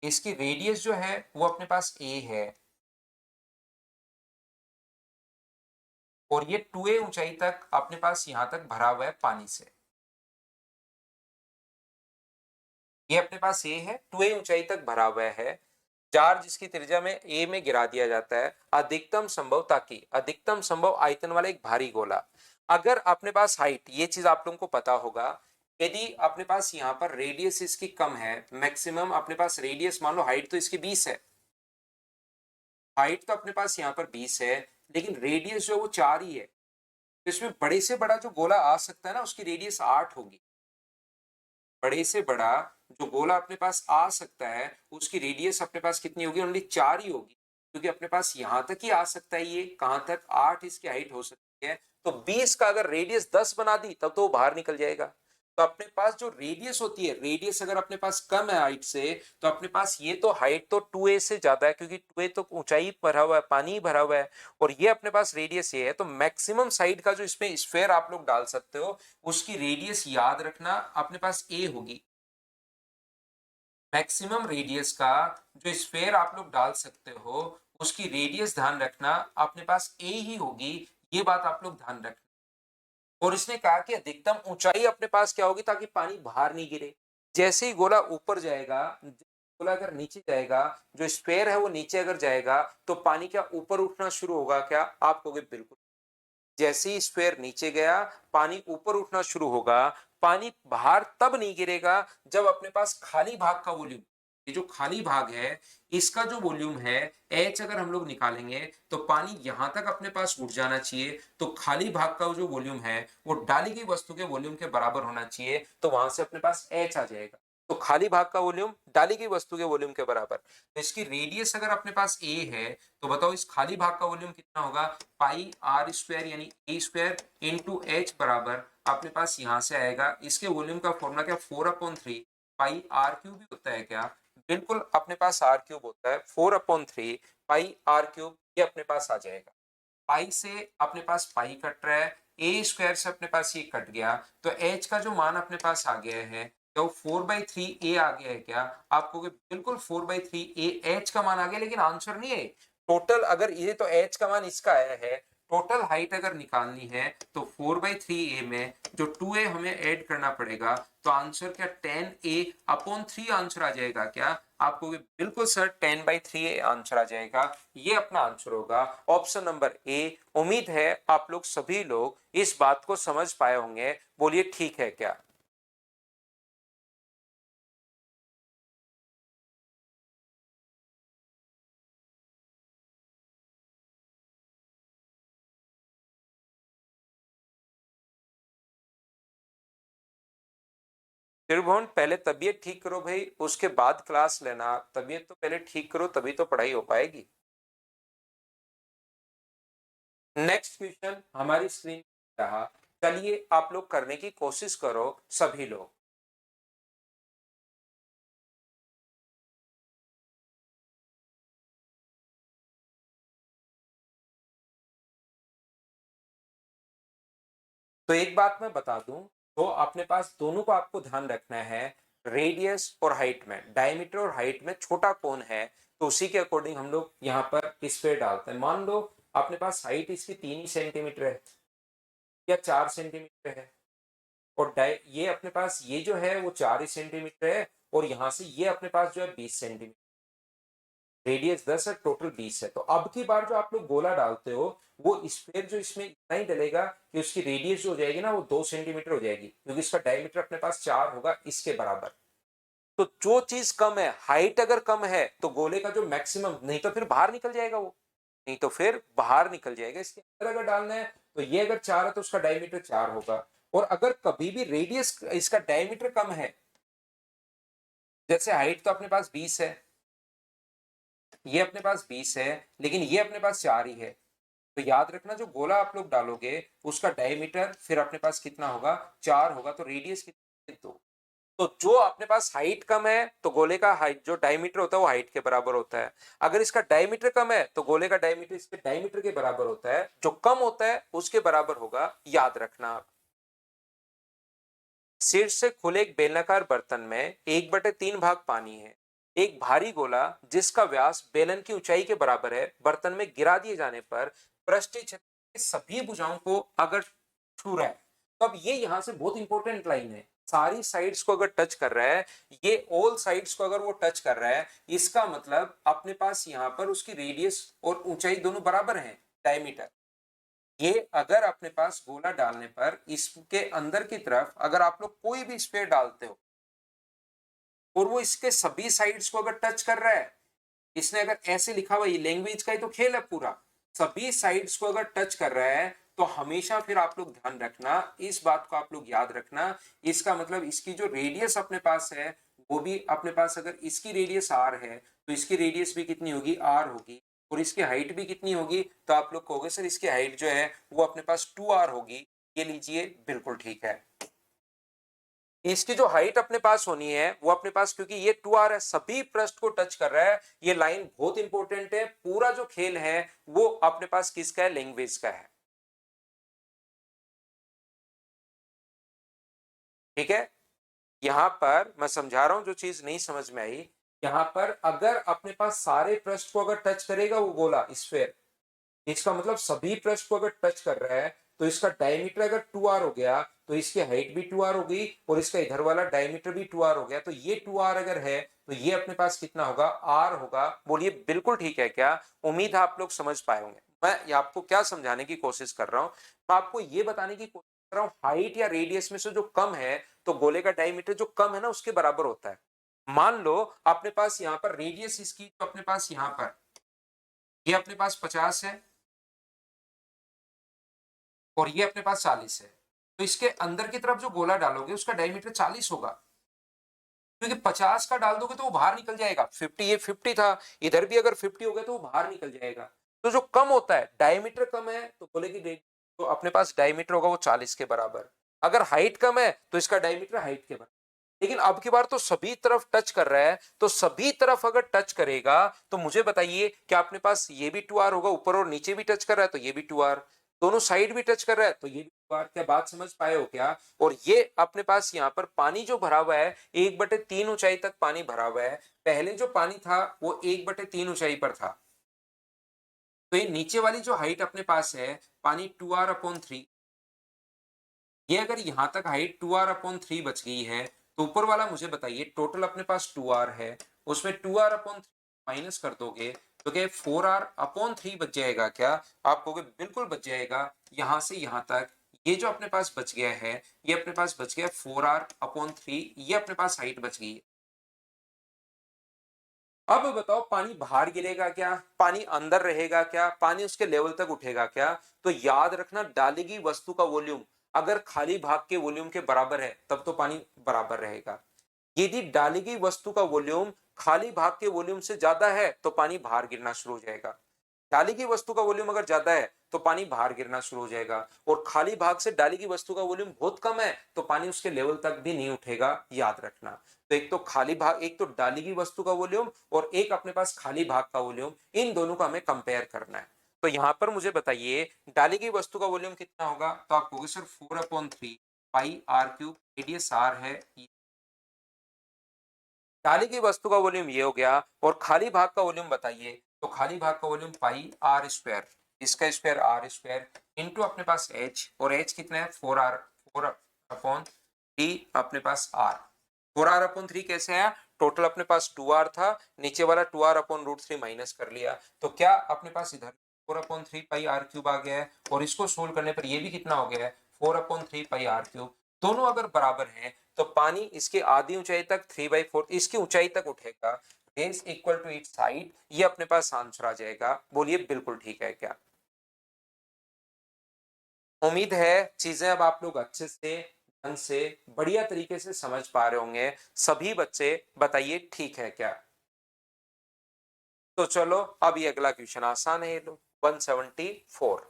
इसकी रेडियस जो है वो अपने पास a है और ये 2a ऊंचाई तक अपने पास यहां तक भरा हुआ है पानी से। ये अपने पास a है, 2a ऊंचाई तक भरा हुआ है। जार जिसकी त्रिज्या में a में गिरा दिया जाता है अधिकतम संभव, ताकि अधिकतम संभव आयतन वाला एक भारी गोला। अगर अपने पास हाइट, ये चीज आप लोगों को पता होगा, यदि अपने पास यहाँ पर रेडियस इसकी कम है, मैक्सिमम अपने पास रेडियस, मान लो हाइट तो इसकी 20 है, हाइट तो अपने पास यहाँ पर 20 है, लेकिन रेडियस जो वो 4 ही है। तो इसमें बड़े से बड़ा जो गोला आ सकता है ना, उसकी रेडियस 8 होगी। बड़े से बड़ा जो गोला अपने पास आ सकता है उसकी रेडियस अपने पास कितनी होगी? ओनली 4 ही होगी, क्योंकि अपने पास यहां तक ही आ सकता है। ये कहां तक? 8 इसकी हाइट हो सकती है। तो 20 का अगर रेडियस 10 बना दी तब तो वो बाहर निकल जाएगा। तो अपने पास जो रेडियस होती है, रेडियस अगर अपने पास कम है हाइट से, तो अपने पास ये तो हाइट तो 2a से ज्यादा है, क्योंकि 2a तो ऊंचाई भरा हुआ है, पानी भरा हुआ है, और ये अपने पास रेडियस ये है। तो मैक्सिमम साइड का जो इसमें स्फेयर आप लोग डाल सकते हो, उसकी रेडियस याद रखना अपने पास a होगी। मैक्सिमम रेडियस का जो स्फेयर आप लोग डाल सकते हो, उसकी रेडियस ध्यान रखना अपने पास a ही होगी। ये बात आप लोग ध्यान रखना। और इसने कहा कि अधिकतम ऊंचाई अपने पास क्या होगी, ताकि पानी बाहर नहीं गिरे। जैसे ही गोला ऊपर जाएगा, गोला अगर नीचे जाएगा, जो स्फेयर है वो नीचे अगर जाएगा, तो पानी क्या ऊपर उठना शुरू होगा क्या? आप कहोगे बिल्कुल। जैसे ही स्फेयर नीचे गया, पानी ऊपर उठना शुरू होगा। पानी बाहर तब नहीं गिरेगा जब अपने पास खाली भाग का वॉल्यूम, ये जो खाली भाग है इसका जो वॉल्यूम है एच, अगर हम लोग निकालेंगे तो पानी यहां तक अपने पास उठ जाना चाहिए। तो खाली भाग का जो वॉल्यूम है वो डाली गई वस्तु के वॉल्यूम के बराबर होना चाहिए, तो वहां से अपने पास एच आ जाएगा। तो खाली भाग का वॉल्यूम डाली गई वस्तु के वॉल्यूम के बराबर। तो इसकी रेडियस अगर अपने पास ए है, तो बताओ इस खाली भाग का वॉल्यूम कितना होगा? पाई आर स्क्वायर यानी ए स्क्वायर इंटू एच बराबर अपने पास यहां से आएगा। इसके वॉल्यूम का फॉर्मूला क्या? 4/3 पाई आर क्यूब ही होता है क्या? बिल्कुल, अपने पास आर क्यूब होता है। 4/3 पाई आर क्यूब, ये अपने पास आ जाएगा। पाई से अपने पास पाई कट रहा है, ए स्क्वायर से अपने पास ये कट गया, तो एच का जो मान अपने पास आ गया है, तो 4/3 ए आ गया है क्या? आपको बिल्कुल 4/3 ए एच का मान आ गया, लेकिन आंसर नहीं है। टोटल अगर ये तो एच का मान इसका आया है, टोटल हाइट अगर निकालनी है तो 4/3 ए में जो 2a हमें ऐड करना पड़ेगा, तो आंसर क्या 10a/3 आंसर आ जाएगा क्या? आपको बिल्कुल सर 10/3 आंसर आ जाएगा। ये अपना आंसर होगा ऑप्शन नंबर ए। उम्मीद है आप लोग सभी लोग इस बात को समझ पाए होंगे। बोलिए ठीक है क्या? त्रिभुवन, पहले तबीयत ठीक करो भाई, उसके बाद क्लास लेना। तबीयत तो पहले ठीक करो, तभी तो पढ़ाई हो पाएगी। नेक्स्ट क्वेश्चन हमारी स्क्रीन रहा। चलिए आप लोग करने की कोशिश करो सभी लोग। तो एक बात मैं बता दूं, तो अपने पास दोनों को आपको ध्यान रखना है, रेडियस और हाइट में, डायमीटर और हाइट में छोटा कौन है तो उसी के अकॉर्डिंग हम लोग यहाँ पर इस पे डालते हैं। मान लो अपने पास हाइट इसकी 3 ही सेंटीमीटर है या 4 सेंटीमीटर है, और ये अपने पास ये जो है वो 4 ही सेंटीमीटर है, और यहाँ से ये अपने पास जो है 20 सेंटीमीटर, रेडियस 10 है, टोटल 20 है। तो अब की बार जो आप लोग गोला डालते हो वो स्फीयर जो इसमें इतना ही डलेगा कि उसकी रेडियस जो हो जाएगी ना वो 2 सेंटीमीटर हो जाएगी, क्योंकि इसका डायमीटर अपने पास 4 होगा इसके बराबर। तो जो चीज कम है, हाइट अगर कम है तो गोले का जो मैक्सिमम, नहीं तो फिर बाहर निकल जाएगा वो, नहीं तो फिर बाहर निकल जाएगा। इसके अंदर अगर डालना है तो ये अगर 4 है तो उसका डायमीटर 4 होगा। और अगर कभी भी रेडियस इसका डायमीटर कम है, जैसे हाइट तो अपने पास 20 है, ये अपने पास 20 है, लेकिन ये अपने पास 4 ही है, तो याद रखना जो गोला आप लोग डालोगे उसका डायमीटर फिर अपने पास कितना होगा, 4 होगा, तो रेडियस कितनी, 2। तो जो अपने पास हाइट कम है तो गोले का हाइट जो डायमीटर होता है वो हाइट के बराबर होता है। अगर इसका डायमीटर कम है तो गोले का डायमीटर इसके डायमीटर के बराबर होता है, जो कम होता है उसके बराबर होगा, याद रखना आप। शीर्ष से खुले एक बेलनाकार बर्तन में 1/3 भाग पानी है। एक भारी गोला जिसका व्यास बेलन की ऊंचाई के बराबर है बर्तन में गिरा दिए जाने पर पृष्ठीय क्षेत्र की सभी भुजाओं को अगर छू रहा है, तो अब ये यहां से बहुत इंपॉर्टेंट लाइन है, सारी साइड्स को अगर टच कर रहा है, ये ऑल साइड्स को अगर वो टच कर रहा है, इसका मतलब अपने पास यहाँ पर उसकी रेडियस और ऊंचाई दोनों बराबर हैं, डायमीटर। ये अगर अपने पास गोला डालने पर इसके अंदर की तरफ अगर आप लोग कोई भी स्पेयर डालते हो और वो इसके सभी साइड्स को अगर टच कर रहा है, इसने अगर ऐसे लिखा हुआ, ये लैंग्वेज का ही तो खेल है पूरा, सभी साइड्स को अगर टच कर रहा है तो हमेशा फिर आप लोग ध्यान रखना, इस बात को आप लोग याद रखना, इसका मतलब इसकी जो रेडियस अपने पास है वो भी अपने पास, अगर इसकी रेडियस आर है तो इसकी रेडियस भी कितनी होगी, आर होगी, और इसकी हाइट भी कितनी होगी, तो आप लोग कहोगे सर इसकी हाइट जो है वो अपने पास 2r होगी। ये लीजिए, बिल्कुल ठीक है। इसकी जो हाइट अपने पास होनी है वो अपने पास, क्योंकि ये 2r है, सभी पृष्ठ को टच कर रहा है, ये लाइन बहुत इंपॉर्टेंट है, पूरा जो खेल है वो अपने पास किसका है, लैंग्वेज का है। ठीक है, यहां पर मैं समझा रहा हूं, जो चीज नहीं समझ में आई, यहां पर अगर अपने पास सारे पृष्ठ को अगर टच करेगा वो गोला स्फीयर, इसका मतलब सभी पृष्ठ को अगर टच कर रहा है तो इसका डायमीटर अगर 2r हो गया तो इसकी हाइट भी 2r होगी, और इसका इधर वाला डायमीटर भी 2r हो गया, तो ये 2r अगर है तो ये अपने पास कितना होगा, r होगा। बोलिए बिल्कुल ठीक है क्या? उम्मीद है आप लोग समझ पाए होंगे। मैं आपको क्या समझाने की कोशिश कर रहा हूं, मैं आपको ये बताने की कोशिश कर रहा हूं, हाइट या रेडियस में से जो कम है तो गोले का डायमीटर जो कम है ना उसके बराबर होता है। मान लो अपने पास यहाँ पर रेडियस इसकी तो अपने पास यहाँ पर ये अपने पास 50 है और ये अपने पास 40 है, तो इसके अंदर की तरफ जो गोला डालोगे उसका डायमीटर 40 होगा, क्योंकि 50 का डाल दोगे तो वो बाहर निकल जाएगा। 50, ये 50 था, इधर भी अगर 50 हो गया तो वो बाहर निकल जाएगा। तो जो कम होता है, डायमीटर कम है तो गोले की तो अपने पास डायमीटर होगा वो 40 के बराबर। अगर हाइट कम है तो इसका डायमीटर हाइट के बराबर। लेकिन अब की बार तो सभी तरफ टच कर रहा है, तो सभी तरफ अगर टच करेगा तो मुझे बताइए कि अपने पास ये भी 2r होगा, ऊपर और नीचे भी टच कर रहा है तो ये भी 2r, दोनों साइड भी टच कर रहा है तो ये भी 2r। क्या बात समझ पाए हो क्या? और ये अपने पास यहाँ पर पानी जो भरा हुआ है 1/3 ऊंचाई तक पानी भरा हुआ है, पहले जो पानी था वो 1/3 ऊंचाई पर था, तो ये नीचे वाली जो हाइट अपने पास है पानी 2r/3, ये अगर यहां तक हाइट 2r/3 बच गई है तो ऊपर वाला मुझे बताइए, टोटल अपने पास 2r है, उसमें 2r/3 माइनस कर दोगे तो क्या 4r/3 बच जाएगा क्या? आप कहोगे बिल्कुल बच जाएगा। यहां से यहां तक ये जो अपने पास बच गया है, ये अपने पास बच गया 4r/3, ये अपने पास हाइट बच गई है। अब बताओ पानी बाहर गिरेगा क्या, पानी अंदर रहेगा क्या, पानी उसके लेवल तक उठेगा क्या? तो याद रखना, डाली गई वस्तु का वॉल्यूम अगर खाली भाग के वॉल्यूम के बराबर है तब तो पानी बराबर रहेगा। यदि डाली गई वस्तु का वॉल्यूम खाली भाग के वॉल्यूम से ज्यादा है तो पानी बाहर गिरना शुरू हो जाएगा। डाली की वस्तु का वॉल्यूम अगर ज्यादा है तो पानी बाहर गिरना शुरू हो जाएगा, और खाली भाग से डाली की वस्तु का वॉल्यूम बहुत कम है तो पानी उसके लेवल तक भी नहीं उठेगा, याद रखना। तो एक तो खाली भाग, एक तो डाली की वस्तु का वॉल्यूम और एक अपने पास खाली भाग का वॉल्यूम, इन दोनों को हमें कंपेयर करना है। तो यहाँ पर मुझे बताइए डाली गई वस्तु का वॉल्यूम कितना होगा, तो आप कहोगे sir 4/3 pi r cube, radius r है, डाली गई वस्तु का वॉल्यूम ये हो गया। और खाली भाग का वॉल्यूम बताइए, तो खाली भाग का वॉल्यूम पाई आर स्क्वायर, इसका स्क्वायर आर स्क्वायर इंटू अपने पास एच, और एच कितना है 4/3 अपने पास आर। 4r/3 कैसे आया, टोटल अपने पास 2r था, नीचे वाला 2r/√3 माइनस कर लिया, तो क्या अपने पास इधर 4/3 पाई आर क्यूब आ गया है, और इसको सोल्व करने पर ये भी कितना हो गया है 4/3 पाई आर क्यूब। दोनों अगर बराबर हैं तो पानी इसके आधी ऊंचाई तक 3/4 इसकी ऊंचाई तक उठेगा, base equal to its height, ये अपने पास आंसर आ जाएगा। बोलिए बिल्कुल ठीक है क्या? उम्मीद है चीजें अब आप लोग अच्छे से ढंग से बढ़िया तरीके से समझ पा रहे होंगे सभी बच्चे। बताइए ठीक है क्या? तो चलो अब ये अगला क्वेश्चन आसान है, ये लो 174।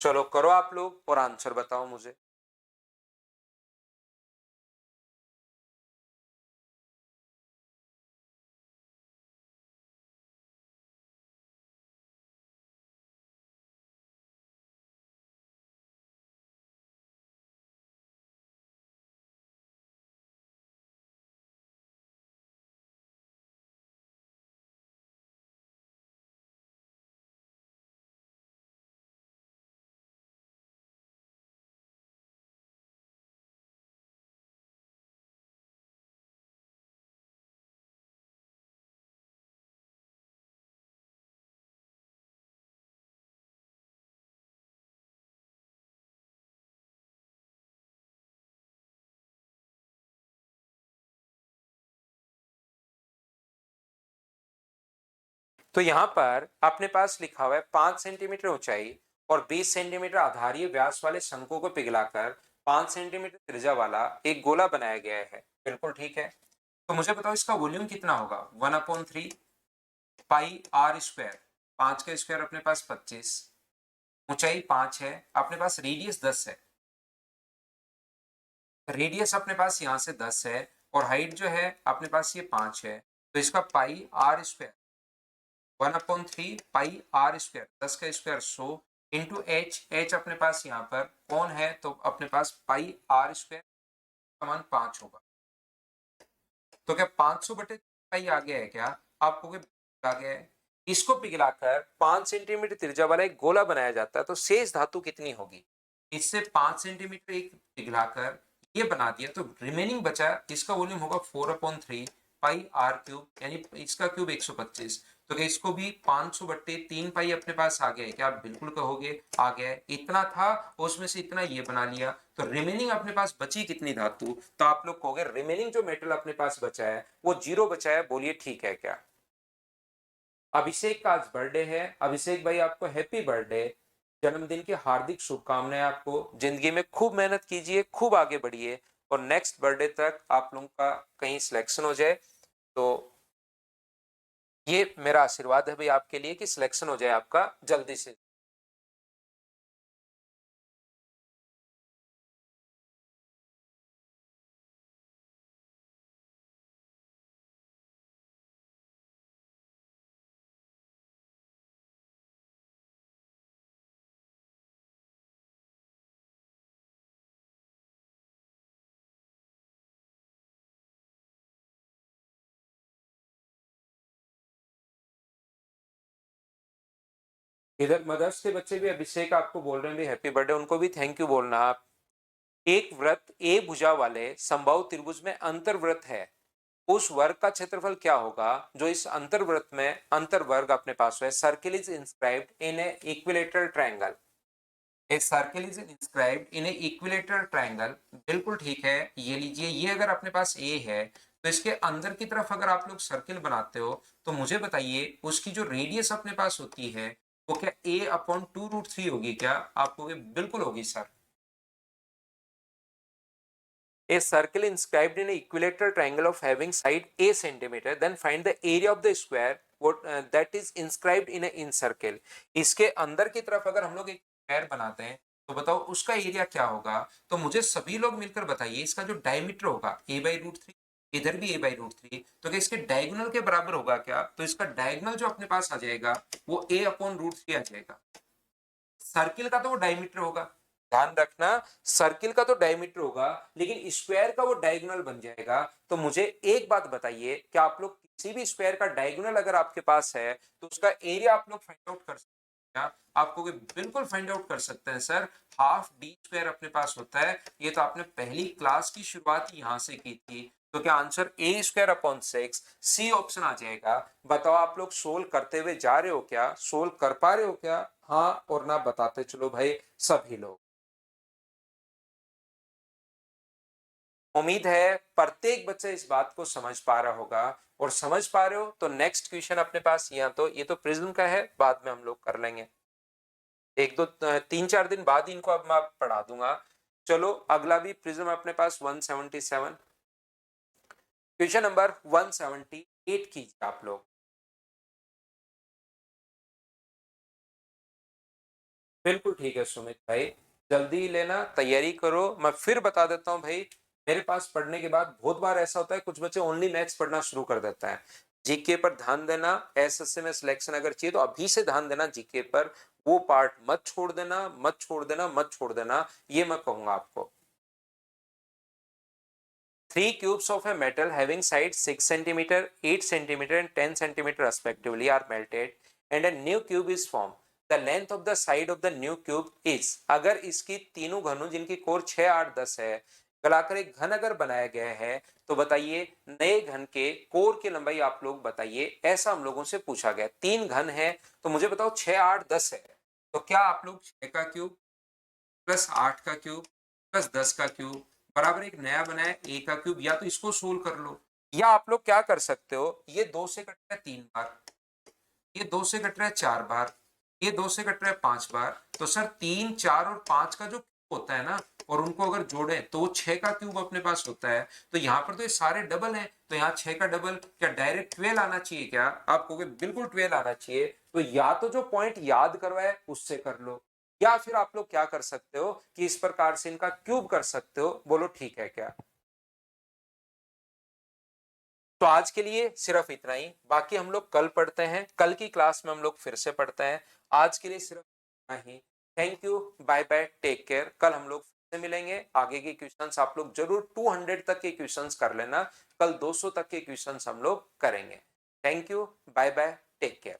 चलो करो आप लोग और आंसर बताओ मुझे। तो यहां पर अपने पास लिखा हुआ है 5 सेंटीमीटर ऊंचाई और 20 सेंटीमीटर आधारीय व्यास वाले शंकु को पिघलाकर 5 सेंटीमीटर त्रिज्या वाला एक गोला बनाया गया है। बिल्कुल ठीक है। तो मुझे बताओ इसका वॉल्यूम कितना होगा, 1/3 पाई आर स्क्वायर, 5 का स्क्वायर अपने पास 25, ऊंचाई 5 है, अपने पास रेडियस 10 है, रेडियस अपने पास यहां से 10 है, और हाइट जो है अपने पास ये 5 है, तो इसका pi r square 1/3 pi r square, 10 का स्क्वायर 100 इंटू एच, एच अपने पास यहाँ पर कौन है, तो अपने पास पाई आर स्क्वायर समान 5 होगा। तो क्या 500 पाई आ गया है क्या? आपको आ गया है। इसको पिघलाकर 5 सेंटीमीटर त्रिज्या वाला एक गोला बनाया जाता है, तो शेष धातु कितनी होगी? इससे 5 सेंटीमीटर एक पिघलाकर ये बना दिया, तो रिमेनिंग बचा, इसका वॉल्यूम होगा 4/3 पाई आर क्यूब, यानी इसका क्यूब 125। तो क्या इसको भी 500/3 पाई अपने पास आ गया है क्या? आप बिल्कुल कहोगे आ गया है। इतना था उसमें से इतना ये बना लिया, तो रिमेनिंग अपने पास बची कितनी धातु, तो आप लोग कहोगे रिमेनिंग जो मेटल अपने पास बचा है वो 0 बचा है। बोलिए ठीक है क्या? अभिषेक का आज बर्थडे है। अभिषेक भाई आपको हैप्पी बर्थडे, जन्मदिन की हार्दिक शुभकामनाएं। आपको जिंदगी में खूब मेहनत कीजिए, खूब आगे बढ़िए, और नेक्स्ट बर्थडे तक आप लोगों का कहीं सिलेक्शन हो जाए। तो ये मेरा आशीर्वाद है भाई आपके लिए कि सिलेक्शन हो जाए आपका जल्दी से। इधर मदर्स के बच्चे भी अभिषेक आपको बोल रहे हैं भी हैप्पी बर्थडे, उनको भी थैंक यू बोलना आप। एक वृत्त ए भुजा वाले समबाहु त्रिभुज में अंतर्वृत्त है, उस वर्ग का क्षेत्रफल क्या होगा जो इस अंतर्वृत्त में अंतर्वर्ग अपने पास है। Circle is inscribed in A equilateral triangle, a circle is inscribed in A equilateral triangle. बिल्कुल ठीक है। ये लीजिए, ये अगर अपने पास ए है तो इसके अंदर की तरफ अगर आप लोग सर्किल बनाते हो, तो मुझे बताइए उसकी जो रेडियस अपने पास होती है वो क्या a/2√3 होगी क्या? आपको बिल्कुल होगी sir. A circle inscribed in an equilateral triangle of having side a centimeter, then find the area of the square what that is inscribed in a in circle। इसके अंदर की तरफ अगर हम लोग एक स्क्वायर बनाते हैं तो बताओ उसका एरिया क्या होगा? तो मुझे सभी लोग मिलकर बताइए इसका जो डायमीटर होगा a/√3, इधर भी a बाई रूट थ्री, तो क्या इसके डायगोनल के बराबर होगा क्या? तो इसका डायगोनल जो अपने पास आ जाएगा वो a अपॉन रूट थ्री आ जाएगा। सर्किल का तो वो डायमीटर होगा, ध्यान रखना, सर्किल का तो डायमीटर होगा, लेकिन स्क्वायर का वो डायगोनल बन जाएगा। तो मुझे एक बात बताइए कि आप लोग किसी भी स्क्वायर का डायगोनल अगर आपके पास है तो उसका एरिया आप लोग फाइंड आउट कर सकते हैं क्या? आपको बिल्कुल फाइंड आउट कर सकते हैं सर, हाफ डी स्क्वायर अपने पास होता है। ये तो आपने पहली क्लास की शुरुआत यहां से की थी। तो क्या answer A square upon six C option आ जाएगा। बताओ आप लोग सोल्व करते हुए जा रहे हो क्या, सोल्व कर पा रहे हो क्या? हाँ और ना बताते चलो भाई सभी लोग। उम्मीद है प्रत्येक बच्चा इस बात को समझ पा रहा होगा, और समझ पा रहे हो तो नेक्स्ट क्वेश्चन अपने पास यहाँ, तो ये तो प्रिज्म का है, बाद में हम लोग कर लेंगे, एक दो तीन चार दिन बाद इनको अब मैं पढ़ा दूंगा। चलो अगला भी प्रिज्म अपने पास 177, क्वेश्चन नंबर 178 कीजिए आप लोग। बिल्कुल ठीक है सुमित भाई, जल्दी लेना, तैयारी करो। मैं फिर बता देता हूँ भाई, मेरे पास पढ़ने के बाद बहुत बार ऐसा होता है कुछ बच्चे ओनली मैथ्स पढ़ना शुरू कर देता है। जीके पर ध्यान देना, एसएससी में सिलेक्शन अगर चाहिए तो अभी से ध्यान देना जीके पर, वो पार्ट मत छोड़ देना, मत छोड़ देना, मत छोड़ देना, ये मैं कहूंगा आपको। Three cubes of a metal having sides 6 centimeter, 8 centimeter and 10 centimeter respectively are melted and a new cube is formed. The length of the side of the new cube is, अगर इसकी तीनों घनों जिनकी कोर 6, 8, 10 है गलाकर एक घन अगर बनाया गया है तो बताइए नए घन के कोर की लंबाई आप लोग बताइए, ऐसा हम लोगों से पूछा गया। तीन घन है तो मुझे बताओ 6, 8, 10 है, तो क्या आप लोग 6 का क्यूब प्लस 8 का क्यूब प्लस 10 का क्यूब बराबर एक नया बनाया ए का क्यूब, या तो इसको सोल्व कर लो, या आप लोग क्या कर सकते हो, ये दो से कट रहा है 3 बार, ये दो से कट रहा है 4 बार, ये दो से कट रहा है 5 बार, तो सर 3, 4 और 5 का जो क्यूब होता है ना, और उनको अगर जोड़े तो 6 का क्यूब अपने पास होता है। तो यहाँ पर तो ये सारे डबल हैं, तो यहाँ 6 का डबल, क्या डायरेक्ट 12 आना चाहिए क्या? आपको बिल्कुल 12 आना चाहिए। तो या तो जो पॉइंट याद करवाए उससे कर लो, या फिर आप लोग क्या कर सकते हो कि इस प्रकार से इनका क्यूब कर सकते हो, बोलो ठीक है क्या? तो आज के लिए सिर्फ इतना ही, बाकी हम लोग कल पढ़ते हैं, कल की क्लास में हम लोग फिर से पढ़ते हैं। आज के लिए सिर्फ इतना ही। Thank you, bye bye, take care. कल हम लोग फिर से मिलेंगे, आगे के क्वेश्चंस आप लोग जरूर 200 तक के क्वेश्चंस कर लेना, कल 200 तक के क्वेश्चंस हम लोग करेंगे। Thank you, bye bye, take care.